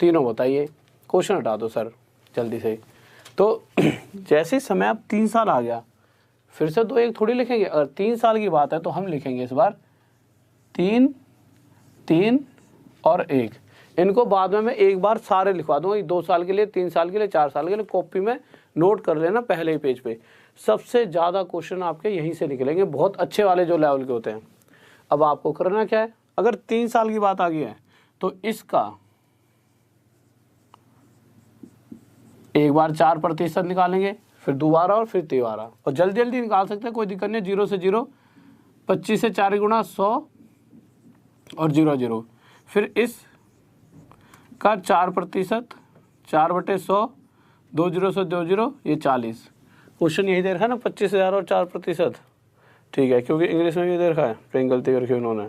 तीनों बताइए। क्वेश्चन हटा दो सर जल्दी से। तो जैसे समय अब 3 साल आ गया, फिर से 2 1 थोड़ी लिखेंगे। अगर 3 साल की बात है तो हम लिखेंगे इस बार 3 3 और 1। इनको बाद में मैं एक बार सारे लिखवा दूंगा, 2 साल के लिए, 3 साल के लिए, 4 साल के लिए। कॉपी में नोट कर लेना पहले ही पेज पे। सबसे ज़्यादा क्वेश्चन आपके यहीं से निकलेंगे, बहुत अच्छे वाले जो लेवल के होते हैं। अब आपको करना क्या है, अगर 3 साल की बात आ गई है तो इसका एक बार 4% निकालेंगे, फिर दोबारा और फिर तिबारा, और जल्दी जल्दी निकाल सकते हैं, कोई दिक्कत नहीं। 0 से 0, 25 से 4 गुणा 100 और 0 0। फिर इस का 4%, 4/100, 2 0 से 2 0, ये 40। क्वेश्चन यही दे रखा है ना, 25,000 और 4%। ठीक है, क्योंकि इंग्लिश में भी दे रखा है, कहीं गलती करके उन्होंने।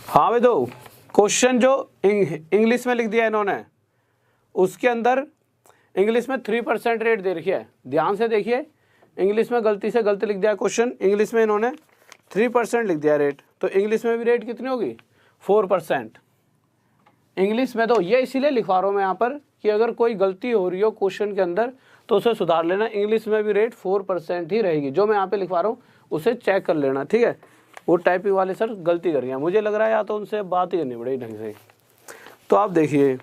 हाँ भाई, दो क्वेश्चन जो इंग्लिश में लिख दिया इन्होंने, उसके अंदर इंग्लिश में 3% रेट दे रखी है। ध्यान से देखिए, इंग्लिश में गलती से गलती लिख दिया क्वेश्चन। इंग्लिश में इन्होंने 3% लिख दिया रेट, तो इंग्लिश में भी रेट कितनी होगी? 4%। इंग्लिश में तो ये इसीलिए लिखवा रहा हूँ मैं यहाँ पर कि अगर कोई गलती हो रही हो क्वेश्चन के अंदर तो उसे सुधार लेना। इंग्लिश में भी रेट 4% ही रहेगी। जो मैं यहाँ पे लिखवा रहा हूँ उसे चेक कर लेना, ठीक है। वो टाइपिंग वाले सर गलती कर रही हैं, मुझे लग रहा है या तो उनसे बात ही करनी पड़ेगी ढंग से। तो आप देखिए,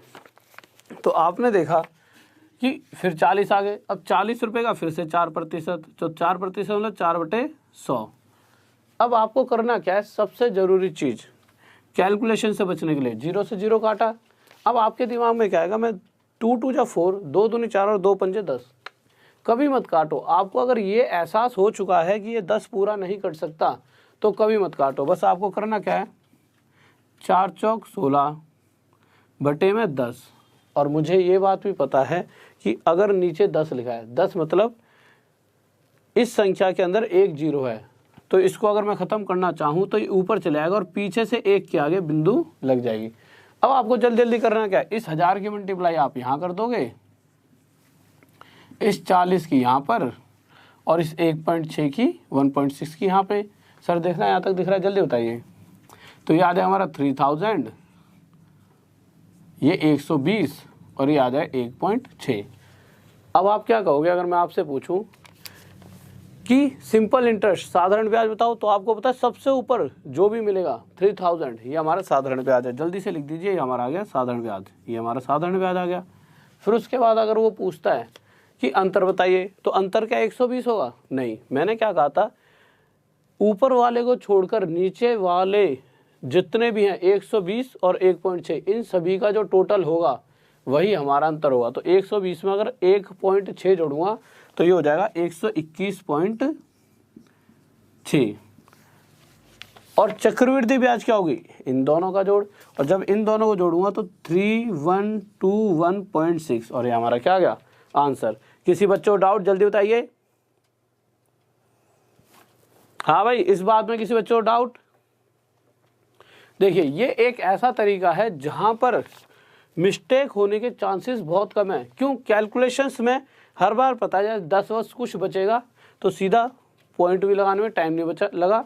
तो आपने देखा कि फिर 40 आ गए। अब 40 रुपये का फिर से 4%, तो 4% मतलब 4/100। अब आपको करना क्या है, सबसे ज़रूरी चीज़ कैलकुलेशन से बचने के लिए 0 से 0 काटा। अब आपके दिमाग में क्या आएगा, मैं 2 2 जा 4, 2 दूनी 4 और 2 पंजे 10। कभी मत काटो। आपको अगर ये एहसास हो चुका है कि ये 10 पूरा नहीं कट सकता तो कभी मत काटो। बस आपको करना क्या है, 4 चौक 16 बटे में 10। और मुझे ये बात भी पता है कि अगर नीचे 10 लिखा है, 10 मतलब इस संख्या के अंदर एक 0 है, तो इसको अगर मैं ख़त्म करना चाहूँ तो ये ऊपर चले आएगा और पीछे से 1 के आगे बिंदु लग जाएगी। अब आपको जल्दी जल्दी करना क्या है, इस 1000 की मल्टीप्लाई आप यहाँ कर दोगे, इस 40 की यहाँ पर, और इस 1.6 की 1.6 की यहाँ पे। सर देखना यहाँ तक दिख रहा है, जल्दी बताइए। तो ये आ जाए हमारा 3000, ये 120 और ये आ जाए 1.6। अब आप क्या कहोगे अगर मैं आपसे पूछूं कि सिंपल इंटरेस्ट साधारण ब्याज बताओ, तो आपको पता है सबसे ऊपर जो भी मिलेगा 3000, ये हमारा साधारण ब्याज है। जल्दी से लिख दीजिए, ये हमारा आ गया साधारण ब्याज, ये हमारा साधारण ब्याज आ गया। फिर उसके बाद अगर वो पूछता है कि अंतर बताइए, तो अंतर क्या 120 होगा? नहीं, मैंने क्या कहा था, ऊपर वाले को छोड़कर नीचे वाले जितने भी हैं 120 और 1.6, इन सभी का जो टोटल होगा वही हमारा अंतर होगा। तो 120 में अगर 1.6 जोड़ूंगा तो ये हो जाएगा 121.6। और चक्रवृद्धि ब्याज क्या होगी? इन दोनों का जोड़, और जब इन दोनों को जोड़ूंगा तो 3121.6, और ये हमारा क्या आ गया आंसर। किसी बच्चों को डाउट जल्दी बताइए। हाँ भाई, इस बात में किसी बच्चों को डाउट? देखिए, ये एक ऐसा तरीका है जहां पर मिस्टेक होने के चांसेस बहुत कम है। क्यों? कैलकुलेशंस में हर बार पता है 10 वर्ष कुछ बचेगा तो सीधा पॉइंट भी लगाने में टाइम नहीं बचा लगा,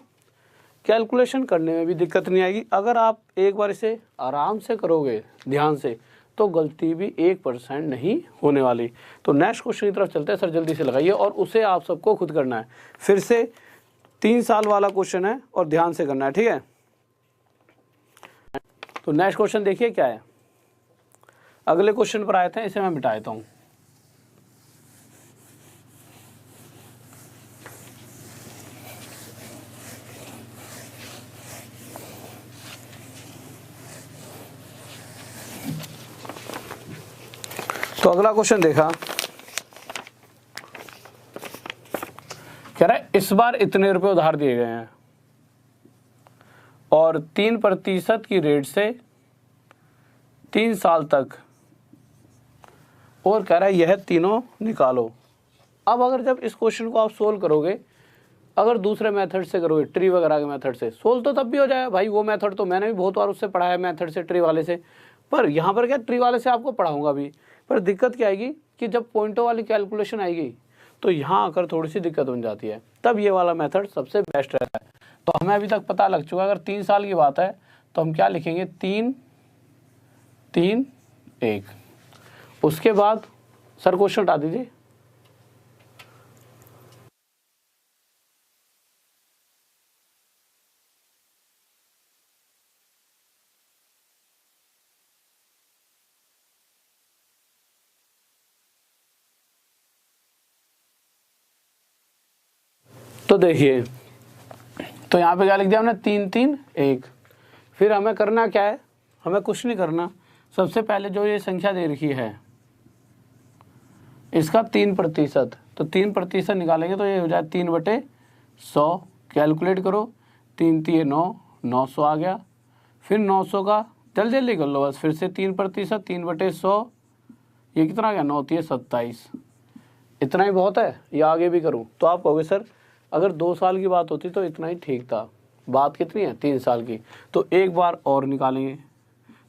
कैलकुलेशन करने में भी दिक्कत नहीं आएगी। अगर आप एक बार इसे आराम से करोगे ध्यान से तो गलती भी 1% नहीं होने वाली। तो नेक्स्ट क्वेश्चन की तरफ चलते हैं। सर जल्दी से लगाइए, और उसे आप सबको खुद करना है। फिर से 3 साल वाला क्वेश्चन है और ध्यान से करना है, ठीक है। तो नेक्स्ट क्वेश्चन देखिए क्या है। अगले क्वेश्चन पर आए थे, इसे मैं मिटा देता हूं। तो अगला क्वेश्चन देखा, कह रहा है इस बार इतने रुपए उधार दिए गए हैं और 3% की रेट से 3 साल तक, और कह रहा है यह तीनों निकालो। अब अगर जब इस क्वेश्चन को आप सोल्व करोगे, अगर दूसरे मेथड से करोगे, ट्री वगैरह के मेथड से, सोल्व तो तब भी हो जाएगा भाई। वो मेथड तो मैंने भी बहुत बार उससे पढ़ा है, मेथड से, ट्री वाले से। पर यहाँ पर क्या, ट्री वाले से आपको पढ़ाऊंगा भी, पर दिक्कत क्या आएगी कि जब पॉइंटों वाली कैलकुलेशन आएगी तो यहाँ आकर थोड़ी सी दिक्कत बन जाती है, तब ये वाला मेथड सबसे बेस्ट रहता है। तो हमें अभी तक पता लग चुका, अगर 3 साल की बात है तो हम क्या लिखेंगे, 3 3 1। उसके बाद सर क्वेश्चन हटा दीजिए। तो देखिए, तो यहाँ पे क्या लिख दिया हमने, 3 3 1। फिर हमें करना क्या है, हमें कुछ नहीं करना। सबसे पहले जो ये संख्या दे रखी है इसका 3%, तो 3% निकालेंगे तो ये हो जाए 3/100। कैलकुलेट करो, 3 3 9, 900 आ गया। फिर 900 का जल्दी जल्दी कर लो बस, फिर से 3%, 3/100, ये कितना आ गया, 9 3 27। इतना ही बहुत है या आगे भी करूँ? तो आप कहोगे सर अगर 2 साल की बात होती तो इतना ही ठीक था, बात कितनी है, 3 साल की। तो एक बार और निकालेंगे,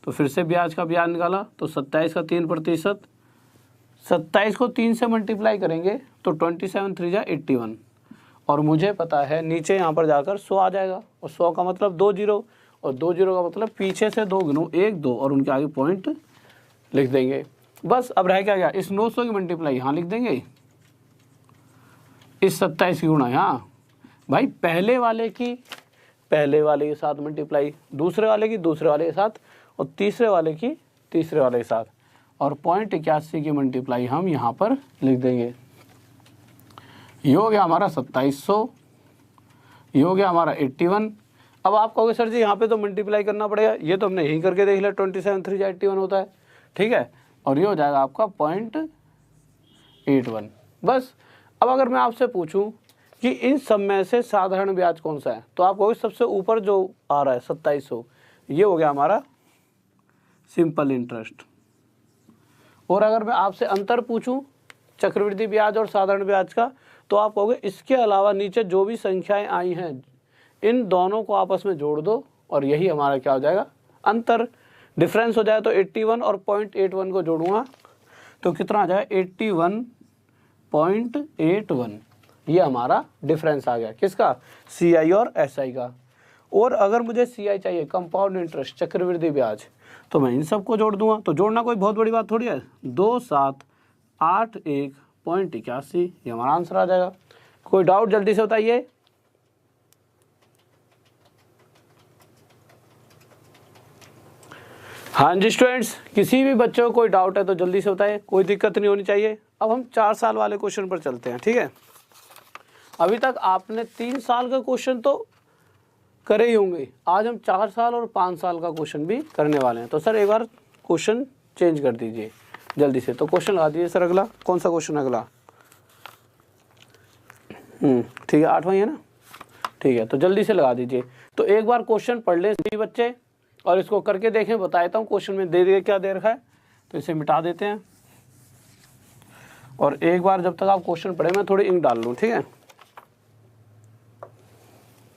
तो फिर से ब्याज का ब्याज निकाला, तो 27 का 3%, 27 को 3 से मल्टीप्लाई करेंगे तो 27 3 जा 81। और मुझे पता है नीचे यहाँ पर जाकर 100 आ जाएगा, और 100 का मतलब 2 जीरो, और 2 जीरो का मतलब पीछे से 2 गिनो, 1 2 और उनके आगे पॉइंट लिख देंगे। बस अब रह क्या गया, इस 900 की मल्टीप्लाई यहाँ लिख देंगे, इस 27 की गुणा यहाँ। भाई पहले वाले के साथ मल्टीप्लाई, दूसरे वाले की दूसरे वाले के साथ, और तीसरे वाले की तीसरे वाले के साथ, और 0.81 की मल्टीप्लाई हम यहाँ पर लिख देंगे। ये हो गया हमारा 2700, ये हो गया हमारा 81। अब आप कहोगे सर जी यहाँ पे तो मल्टीप्लाई करना पड़ेगा, ये तो हमने यहीं करके देख लिया, 27 3 जा 81 होता है, ठीक है। और ये हो जाएगा आपका 0.81 बस। अब अगर मैं आपसे पूछूं कि इन सब में से साधारण ब्याज कौन सा है, तो आप कहोगे सबसे ऊपर जो आ रहा है 2700, ये हो गया हमारा सिंपल इंटरेस्ट। और अगर मैं आपसे अंतर पूछूं चक्रवृद्धि ब्याज और साधारण ब्याज का, तो आप कहोगे इसके अलावा नीचे जो भी संख्याएं आई हैं इन दोनों को आपस में जोड़ दो, और यही हमारा क्या हो जाएगा, अंतर। डिफरेंस हो जाए तो 81 और 0.81 को जोड़ूंगा तो कितना आ जाएगा, 81.81। ये हमारा डिफरेंस आ गया, किसका, CI और SI का। और अगर मुझे CI चाहिए, कंपाउंड इंटरेस्ट, चक्रवृद्धि ब्याज, तो मैं इन सबको जोड़ दूंगा। तो जोड़ना कोई बहुत बड़ी बात थोड़ी है, 2781.81, ये हमारा आंसर आ जाएगा। कोई डाउट जल्दी से बताइए। हाँ जी स्टूडेंट्स, किसी भी बच्चे को कोई डाउट है तो जल्दी से बताइए, कोई दिक्कत नहीं होनी चाहिए। अब हम 4 साल वाले क्वेश्चन पर चलते हैं, ठीक है। अभी तक आपने 3 साल का क्वेश्चन तो करे ही होंगे, आज हम 4 साल और 5 साल का क्वेश्चन भी करने वाले हैं। तो सर एक बार क्वेश्चन चेंज कर दीजिए जल्दी से, तो क्वेश्चन लगा दीजिए सर। अगला कौन सा क्वेश्चन, अगला ठीक है, 8वां है ना, ठीक है, तो जल्दी से लगा दीजिए। तो एक बार क्वेश्चन पढ़ लें सभी बच्चे और इसको करके देखें, बताता हूँ क्वेश्चन में दे दिए क्या दे रखा है, तो इसे मिटा देते हैं। और एक बार जब तक आप क्वेश्चन पढ़े मैं थोड़ी इंक डाल लूँ, ठीक है,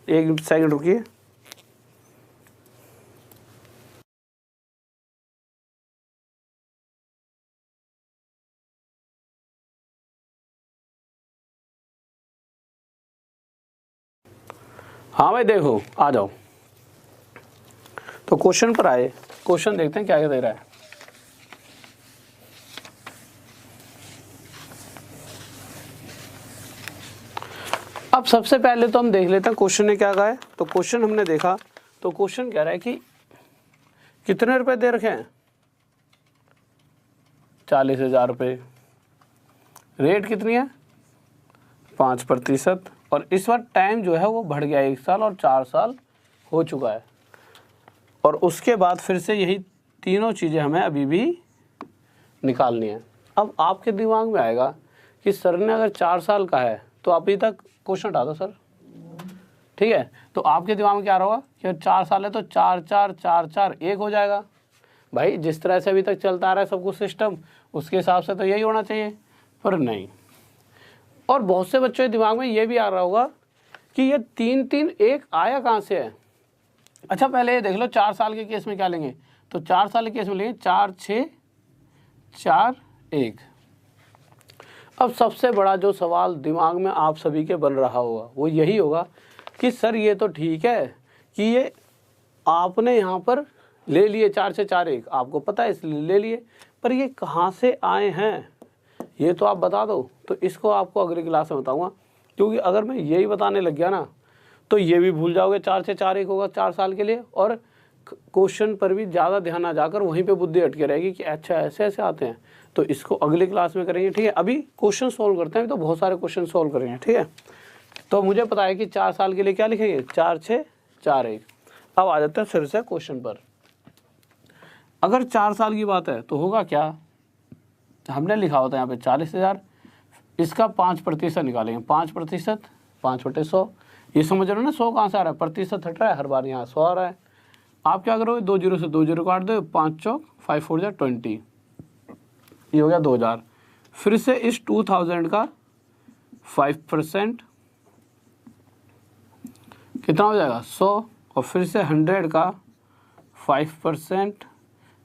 1 सेकंड रुकिए। हाँ भाई देखो, आ जाओ। तो क्वेश्चन पर आए, क्वेश्चन देखते हैं क्या क्या दे रहा है। अब सबसे पहले तो हम देख लेते हैं क्वेश्चन ने क्या कहा है। तो क्वेश्चन हमने देखा, तो क्वेश्चन कह रहा है कि कितने रुपए दे रखे हैं, 40,000 रुपये। रेट कितनी है, 5%। और इस बार टाइम जो है वो बढ़ गया, 1 साल और 4 साल हो चुका है। और उसके बाद फिर से यही तीनों चीज़ें हमें अभी भी निकालनी है। अब आपके दिमाग में आएगा कि सर ने अगर 4 साल का है तो अभी तक क्वेश्चन हटा दो सर, ठीक है। तो आपके दिमाग में क्या रहा होगा कि 4 साल है तो 4 4 4 4 1 हो जाएगा। भाई जिस तरह से अभी तक चलता आ रहा है सब कुछ सिस्टम, उसके हिसाब से तो यही होना चाहिए, पर नहीं। और बहुत से बच्चों के दिमाग में ये भी आ रहा होगा कि ये 3 3 1 आया कहाँ से है। अच्छा पहले ये देख लो 4 साल के केस में क्या लेंगे, तो 4 साल के केस में लेंगे 4 6 4 1। अब सबसे बड़ा जो सवाल दिमाग में आप सभी के बन रहा होगा वो यही होगा कि सर ये तो ठीक है कि ये आपने यहाँ पर ले लिए 4 से 4 1, आपको पता है इसलिए ले लिए, पर ये कहाँ से आए हैं ये तो आप बता दो। तो इसको आपको अगली क्लास में बताऊंगा, क्योंकि अगर मैं यही बताने लग गया ना तो ये भी भूल जाओगे 4 से 4 1 होगा 4 साल के लिए, और क्वेश्चन पर भी ज़्यादा ध्यान ना जाकर वहीं पे बुद्धि अटके रहेगी कि अच्छा ऐसे ऐसे आते हैं। तो इसको अगली क्लास में करेंगे, ठीक है। अभी क्वेश्चन सोल्व करते हैं, तो बहुत सारे क्वेश्चन सोल्व करेंगे, ठीक है। तो मुझे पता है कि 4 साल के लिए क्या लिखेंगे, 4 6 4 1। अब आ जाते हैं फिर से क्वेश्चन पर। अगर 4 साल की बात है तो होगा क्या, हमने लिखा होता है यहाँ पे 40,000, इसका 5% निकालेंगे। 5%, 5/100, ये समझ रहे हो ना 100 कहाँ से आ रहा है, प्रतिशत हट रहा है, हर बार यहाँ 100 आ रहा है। आप क्या करोगे, 2 0 से 2 0 काट दो, 5 चौक 5 4 जा 20, ये हो गया 2000। फिर से इस 2000 का 5% कितना हो जाएगा 100, और फिर से 100 का 5%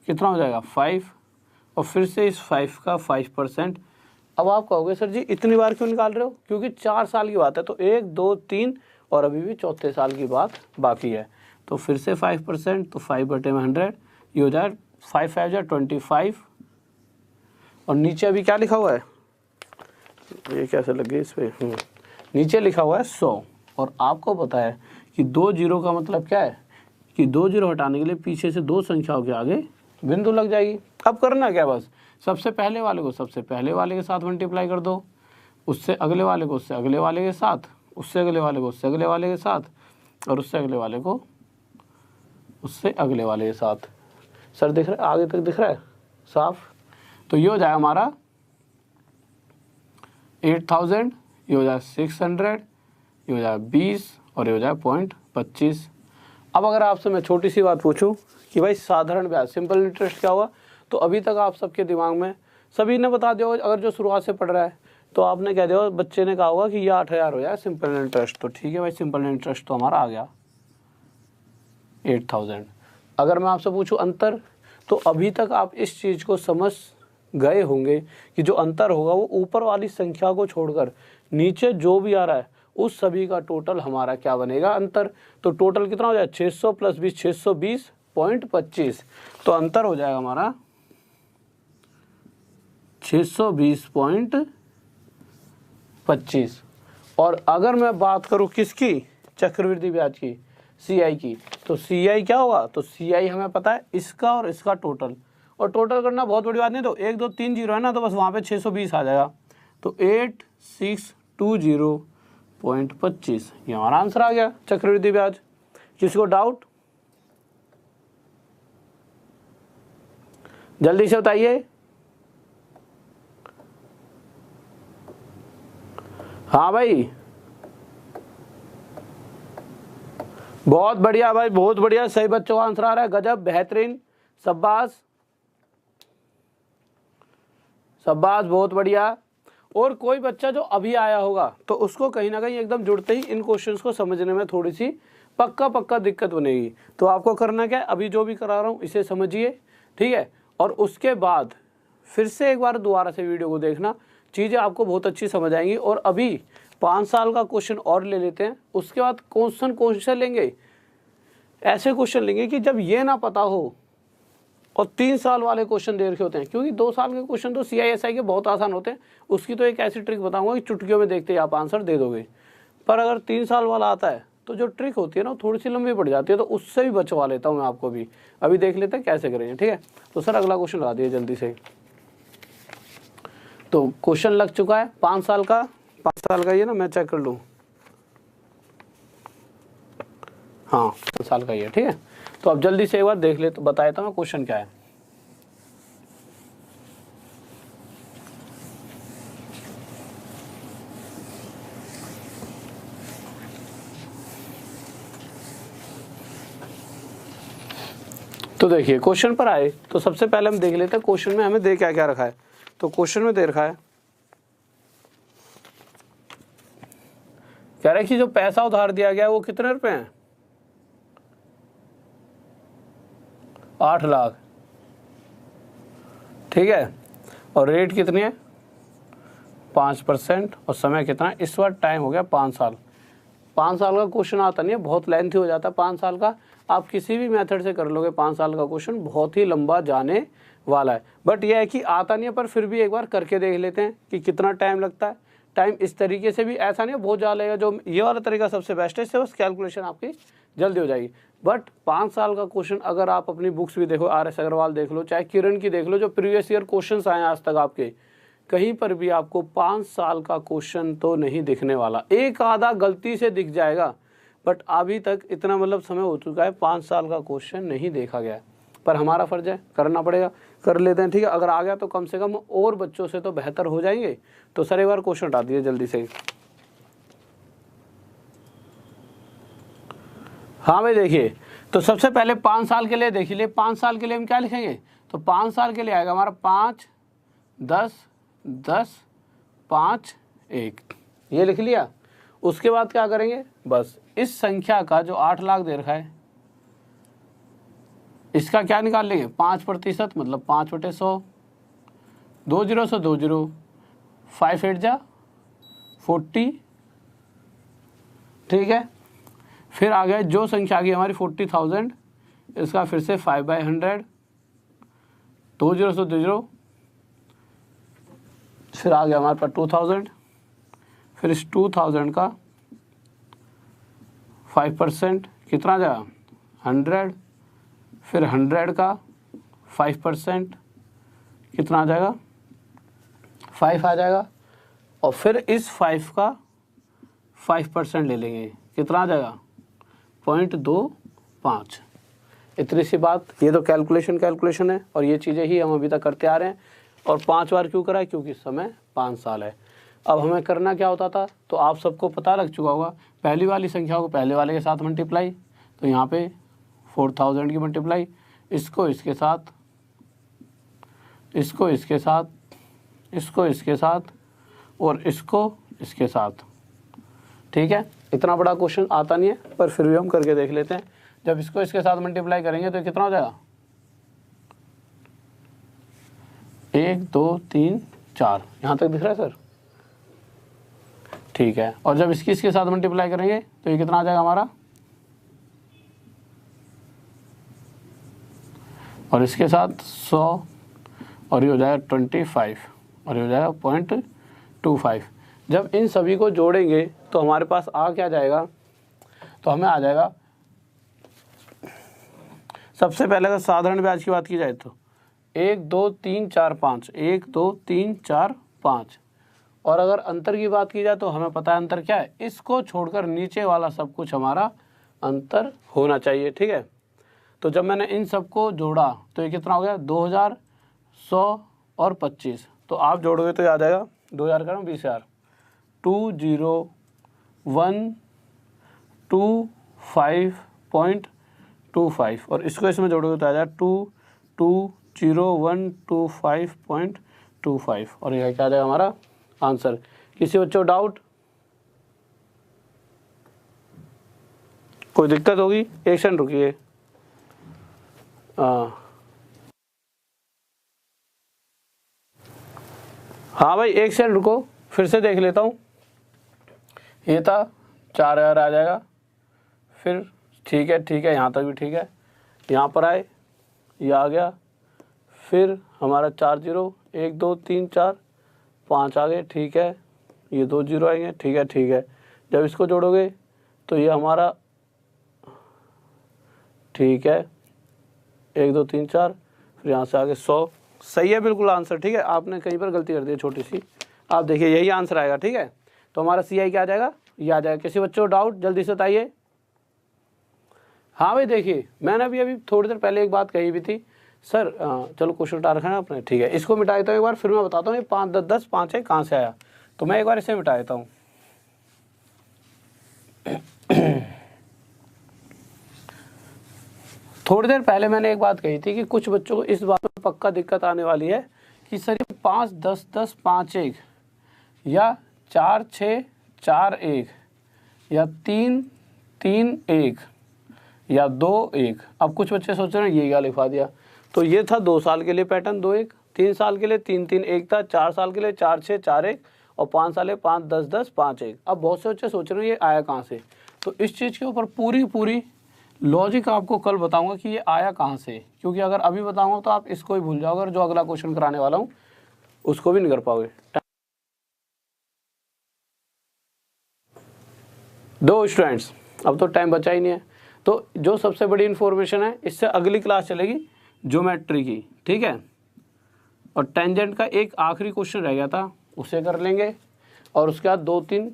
कितना हो जाएगा 5, और फिर से इस 5 का 5%। अब आप कहोगे सर जी इतनी बार क्यों निकाल रहे हो, क्योंकि 4 साल की बात है, तो 1 2 3 और अभी भी चौथे साल की बात बाकी है। तो फिर से 5%, तो 5/100 ये हो जाए 5 5 जा 25, और नीचे अभी क्या लिखा हुआ है, ये कैसे लग गई इस पर, नीचे लिखा हुआ है 100। और आपको पता है कि 2 0 का मतलब क्या है कि 2 0 हटाने के लिए पीछे से 2 संख्याओं के आगे बिंदु लग जाएगी। अब करना क्या, बस सबसे पहले वाले को सबसे पहले वाले के साथ मल्टीप्लाई कर दो, उससे अगले वाले को उससे अगले वाले के साथ, उससे अगले वाले को उससे अगले वाले के साथ, और उससे अगले वाले को उससे अगले वाले के साथ। सर दिख रहा है, आगे तक दिख रहा है साफ। तो ये हो जाए हमारा 8000, ये हो जाए 600, ये हो जाए 20, और ये हो जाए 0.25। अब अगर आपसे मैं छोटी सी बात पूछूं कि भाई साधारण ब्याज सिंपल इंटरेस्ट क्या हुआ, तो अभी तक आप सबके दिमाग में सभी ने बता दिया होगा। अगर जो शुरुआत से पढ़ रहा है तो आपने कह दिया, बच्चे ने कहा होगा कि ये 8000 हो जाए सिंपल इंटरेस्ट। तो ठीक है भाई, सिंपल इंटरेस्ट तो हमारा आ गया 8000। अगर मैं आपसे पूछूं अंतर, तो अभी तक आप इस चीज़ को समझ गए होंगे कि जो अंतर होगा वो ऊपर वाली संख्या को छोड़कर नीचे जो भी आ रहा है उस सभी का टोटल हमारा क्या बनेगा, अंतर। तो टोटल कितना हो जाए 600 + 20, 620.25। तो अंतर हो जाएगा हमारा 620.25। और अगर मैं बात करूं किसकी, चक्रवृद्धि ब्याज की, CI की, तो CI क्या होगा, तो CI हमें पता है इसका और इसका टोटल, और टोटल करना बहुत बड़ी बात नहीं। तो 1 2 3 0 है ना, तो बस वहाँ पे 620 आ जाएगा। तो 8620.25 ये हमारा आंसर आ गया चक्रवृद्धि ब्याज। किसको डाउट, जल्दी से बताइए। हाँ भाई, बहुत बढ़िया भाई, बहुत बढ़िया, सही बच्चों का आंसर आ रहा है, गजब, बेहतरीन, शाबाश शाबाश, बहुत बढ़िया। और कोई बच्चा जो अभी आया होगा तो उसको कहीं ना कहीं एकदम जुड़ते ही इन क्वेश्चंस को समझने में थोड़ी सी पक्का दिक्कत बनेगी। तो आपको करना क्या है, अभी जो भी करा रहा हूँ इसे समझिए, ठीक है। और उसके बाद फिर से एक बार दोबारा से वीडियो को देखना, चीज़ें आपको बहुत अच्छी समझ आएंगी। और अभी 5 साल का क्वेश्चन और ले लेते हैं, उसके बाद क्वेश्चन लेंगे, ऐसे क्वेश्चन लेंगे कि जब ये ना पता हो, और 3 साल वाले क्वेश्चन दे रखे होते हैं, क्योंकि 2 साल के क्वेश्चन तो CI/SI के बहुत आसान होते हैं। उसकी तो एक ऐसी ट्रिक बताऊंगा कि चुटकियों में देखते ही आप आंसर दे दोगे। पर अगर 3 साल वाला आता है तो जो ट्रिक होती है ना थोड़ी सी लंबी पड़ जाती है, तो उससे भी बचवा लेता हूँ मैं आपको भी। अभी देख लेते हैं कैसे करेंगे, ठीक है। तो सर अगला क्वेश्चन लगा दिए जल्दी से। तो क्वेश्चन लग चुका है 5 साल का, 5 साल का ये ना, मैं चेक कर लूँ, हाँ 5 साल का ये, ठीक है। तो अब जल्दी से एक बार देख ले, तो बताया था मैं क्वेश्चन क्या है। तो देखिए क्वेश्चन पर आए तो सबसे पहले हम देख लेते हैं क्वेश्चन में हमें दे क्या क्या रखा है। तो क्वेश्चन में दे रखा है, कह रहा है कि जो पैसा उधार दिया गया है वो कितने रुपए हैं, 8 लाख, ठीक है। और रेट कितनी है 5% और समय कितना है, इस वक्त टाइम हो गया 5 साल। 5 साल का क्वेश्चन आता नहीं है, बहुत लेंथी हो जाता है 5 साल का। आप किसी भी मेथड से कर लोगे 5 साल का क्वेश्चन बहुत ही लंबा जाने वाला है। बट यह है कि आता नहीं है, पर फिर भी एक बार करके देख लेते हैं कि कितना टाइम लगता है। टाइम इस तरीके से भी ऐसा नहीं है बहुत ज़्यादा लगेगा, जो ये वाला तरीका सबसे बेस्ट है, इससे बस कैलकुलेशन आपकी जल्दी हो जाएगी। बट 5 साल का क्वेश्चन अगर आप अपनी बुक्स भी देखो, RS अग्रवाल देख लो, चाहे किरण की देख लो, जो प्रीवियस ईयर क्वेश्चन आए आज तक आपके, कहीं पर भी आपको 5 साल का क्वेश्चन तो नहीं दिखने वाला। एक आधा गलती से दिख जाएगा, बट अभी तक इतना मतलब समय हो चुका है 5 साल का क्वेश्चन नहीं देखा गया है। पर हमारा फर्ज है, करना पड़ेगा, कर लेते हैं, ठीक है। अगर आ गया तो कम से कम और बच्चों से तो बेहतर हो जाएंगे। तो सर एक बार क्वेश्चन हटा दिए जल्दी से। हाँ भाई देखिए, तो सबसे पहले 5 साल के लिए देख लीजिए। 5 साल के लिए हम क्या लिखेंगे, तो 5 साल के लिए आएगा हमारा 5, 10, 10, 5, 1, ये लिख लिया। उसके बाद क्या करेंगे, बस इस संख्या का जो 8 लाख दे रखा है, इसका क्या निकाल लेंगे 5% मतलब 5/100, 2 0 से 2 0, 5 8 जा 40, ठीक है। फिर आ गया जो संख्या आ गई हमारी 40,000, इसका फिर से 5/100, 2 0 से 2 0, फिर आ गया हमारे पास 2000, फिर इस 2000 का 5% कितना जाएगा 100, फिर 100 का 5% कितना आ जाएगा 5 आ जाएगा, और फिर इस 5 का 5% ले लेंगे, कितना आ जाएगा 0.25। इतनी सी बात। ये तो कैलकुलेशन है, और ये चीज़ें ही हम अभी तक करते आ रहे हैं। और 5 बार क्यों करा है, क्योंकि समय 5 साल है। अब हमें करना क्या होता था, तो आप सबको पता लग चुका होगा। पहली वाली संख्या को पहले वाले के साथ मल्टीप्लाई, तो यहाँ पे 4000 की मल्टीप्लाई, इसको इसके साथ, इसको इसके साथ, इसको इसके साथ, और इसको इसके साथ, ठीक है। इतना बड़ा क्वेश्चन आता नहीं है, पर फिर भी हम करके देख लेते हैं। जब इसको इसके साथ मल्टीप्लाई करेंगे तो कितना हो जाएगा 1 2 3 4, यहाँ तक दिख रहा है सर, ठीक है। और जब इसके साथ मल्टीप्लाई करेंगे तो ये कितना आ जाएगा हमारा, और इसके साथ 100, और ये हो जाएगा 25, और ये हो जाएगा 0.25। जब इन सभी को जोड़ेंगे तो हमारे पास आ क्या जाएगा, तो हमें आ जाएगा, सबसे पहले अगर साधारण ब्याज की बात की जाए तो 1 2 3 4 5, 1 2 3 4 5। और अगर अंतर की बात की जाए तो हमें पता है अंतर क्या है, इसको छोड़कर नीचे वाला सब कुछ हमारा अंतर होना चाहिए, ठीक है। तो जब मैंने इन सबको जोड़ा तो ये कितना हो गया 2000, 100 और 25। तो आप जोड़ोगे तो याद आएगा 2000 का 20,000, 20125.25, और इसको इसमें जोड़ोगे तो आ जाएगा 22125.25, और यह क्या आ जाएगा हमारा आंसर। किसी बच्चों को डाउट, कोई दिक्कत होगी, एक सेकंड रुकिए। हाँ भाई एक सेकंड रुको, फिर से देख लेता हूँ। ये था 4000 आ जाएगा, फिर ठीक है यहाँ तक भी ठीक है। यहाँ पर आए, ये आ गया, फिर हमारा 4 0, 1 2 3 4 5 आ गए, ठीक है। ये 2 0 आएंगे, ठीक है। जब इसको जोड़ोगे तो ये हमारा, ठीक है, 1 2 3 4, फिर यहाँ से आगे 100। सही है बिल्कुल आंसर, ठीक है। आपने कहीं पर गलती कर दी है छोटी सी, आप देखिए यही आंसर आएगा, ठीक है। तो हमारा CI क्या आ जाएगा, ये आ जाएगा। किसी बच्चों को डाउट जल्दी से बताइए। हाँ भाई देखिए, मैंने अभी थोड़ी देर पहले एक बात कही भी थी सर, चलो क्वेश्चन उठा रखा है आपने, ठीक है। इसको मिटा देता हूँ एक बार, फिर मैं बताता हूँ ये 5 10 10 5 है कहाँ से आया। तो मैं एक बार इसे मिटा देता हूँ। थोड़ी देर पहले मैंने एक बात कही थी कि कुछ बच्चों को इस बात में पक्का दिक्कत आने वाली है कि सर ये 5 10 10 5 1 या 4 6 4 1 या 3 3 1 या 2 1। अब कुछ बच्चे सोच रहे हैं ये क्या लिखवा दिया। तो ये था 2 साल के लिए पैटर्न 2 1, 3 साल के लिए 3 3 1 था, 4 साल के लिए 4 6 4 1 और 5 साल है 5 10 10 5 1। अब बहुत से बच्चे सोच रहे हैं ये आया कहाँ से, तो इस चीज़ के ऊपर पूरी लॉजिक आपको कल बताऊंगा कि ये आया कहाँ से, क्योंकि अगर अभी बताऊंगा तो आप इसको ही भूल जाओगे और जो अगला क्वेश्चन कराने वाला हूँ उसको भी नहीं कर पाओगे। दो स्टूडेंट्स, अब तो टाइम बचा ही नहीं है, तो जो सबसे बड़ी इन्फॉर्मेशन है इससे अगली क्लास चलेगी ज्योमेट्री की, ठीक है। और टेंजेंट का एक आखिरी क्वेश्चन रह गया था, उसे कर लेंगे और उसके बाद 2-3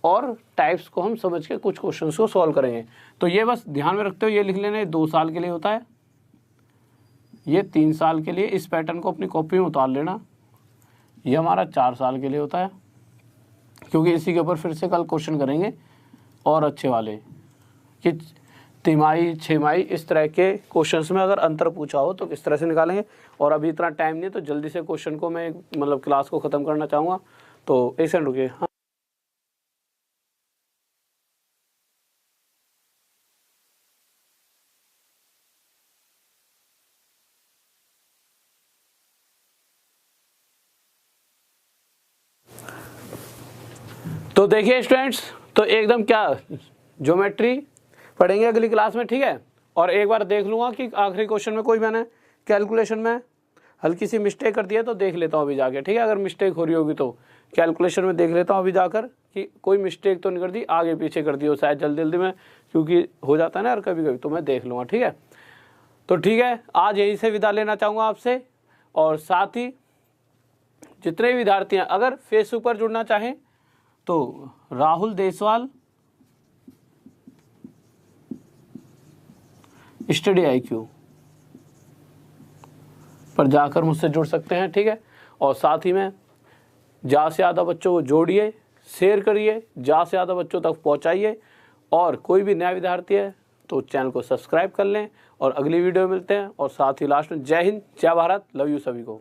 और टाइप्स को हम समझ के कुछ क्वेश्चंस को सॉल्व करेंगे। तो ये बस ध्यान में रखते हो, ये लिख लेना, 2 साल के लिए होता है, ये 3 साल के लिए, इस पैटर्न को अपनी कॉपी में उतार लेना, ये हमारा 4 साल के लिए होता है, क्योंकि इसी के ऊपर फिर से कल क्वेश्चन करेंगे और अच्छे वाले कि तिमाही छमाही इस तरह के क्वेश्चंस में अगर अंतर पूछा हो तो किस तरह से निकालेंगे। और अभी इतना टाइम नहीं है तो जल्दी से क्वेश्चन को मैं मतलब क्लास को ख़त्म करना चाहूँगा, तो एक सेकंड रुकिए। हाँ, तो देखिए स्टूडेंट्स, तो एकदम क्या ज्योमेट्री पढ़ेंगे अगली क्लास में, ठीक है। और एक बार देख लूँगा कि आखिरी क्वेश्चन में कोई मैंने कैलकुलेशन में हल्की सी मिस्टेक कर दिया तो देख लेता हूँ अभी जाके, ठीक है। अगर मिस्टेक हो रही होगी तो कैलकुलेशन में देख लेता हूँ अभी जाकर कि कोई मिस्टेक तो नहीं कर दी, आगे पीछे कर दी हो शायद जल्दी जल्दी में, क्योंकि हो जाता है ना यार कभी कभी, तो मैं देख लूँगा, ठीक है। तो ठीक है, आज यहीं से विदा लेना चाहूँगा आपसे। और साथ ही जितने विद्यार्थी हैं अगर फेसबुक पर जुड़ना चाहें तो राहुल देसवाल स्टडी IQ पर जाकर मुझसे जुड़ सकते हैं, ठीक है। और साथ ही में ज़्यादा से ज़्यादा बच्चों को जोड़िए, शेयर करिए, ज़्यादा से ज़्यादा बच्चों तक पहुंचाइए। और कोई भी नया विद्यार्थी है तो चैनल को सब्सक्राइब कर लें और अगली वीडियो में मिलते हैं। और साथ ही लास्ट में जय हिंद, जय भारत, लव यू सभी को।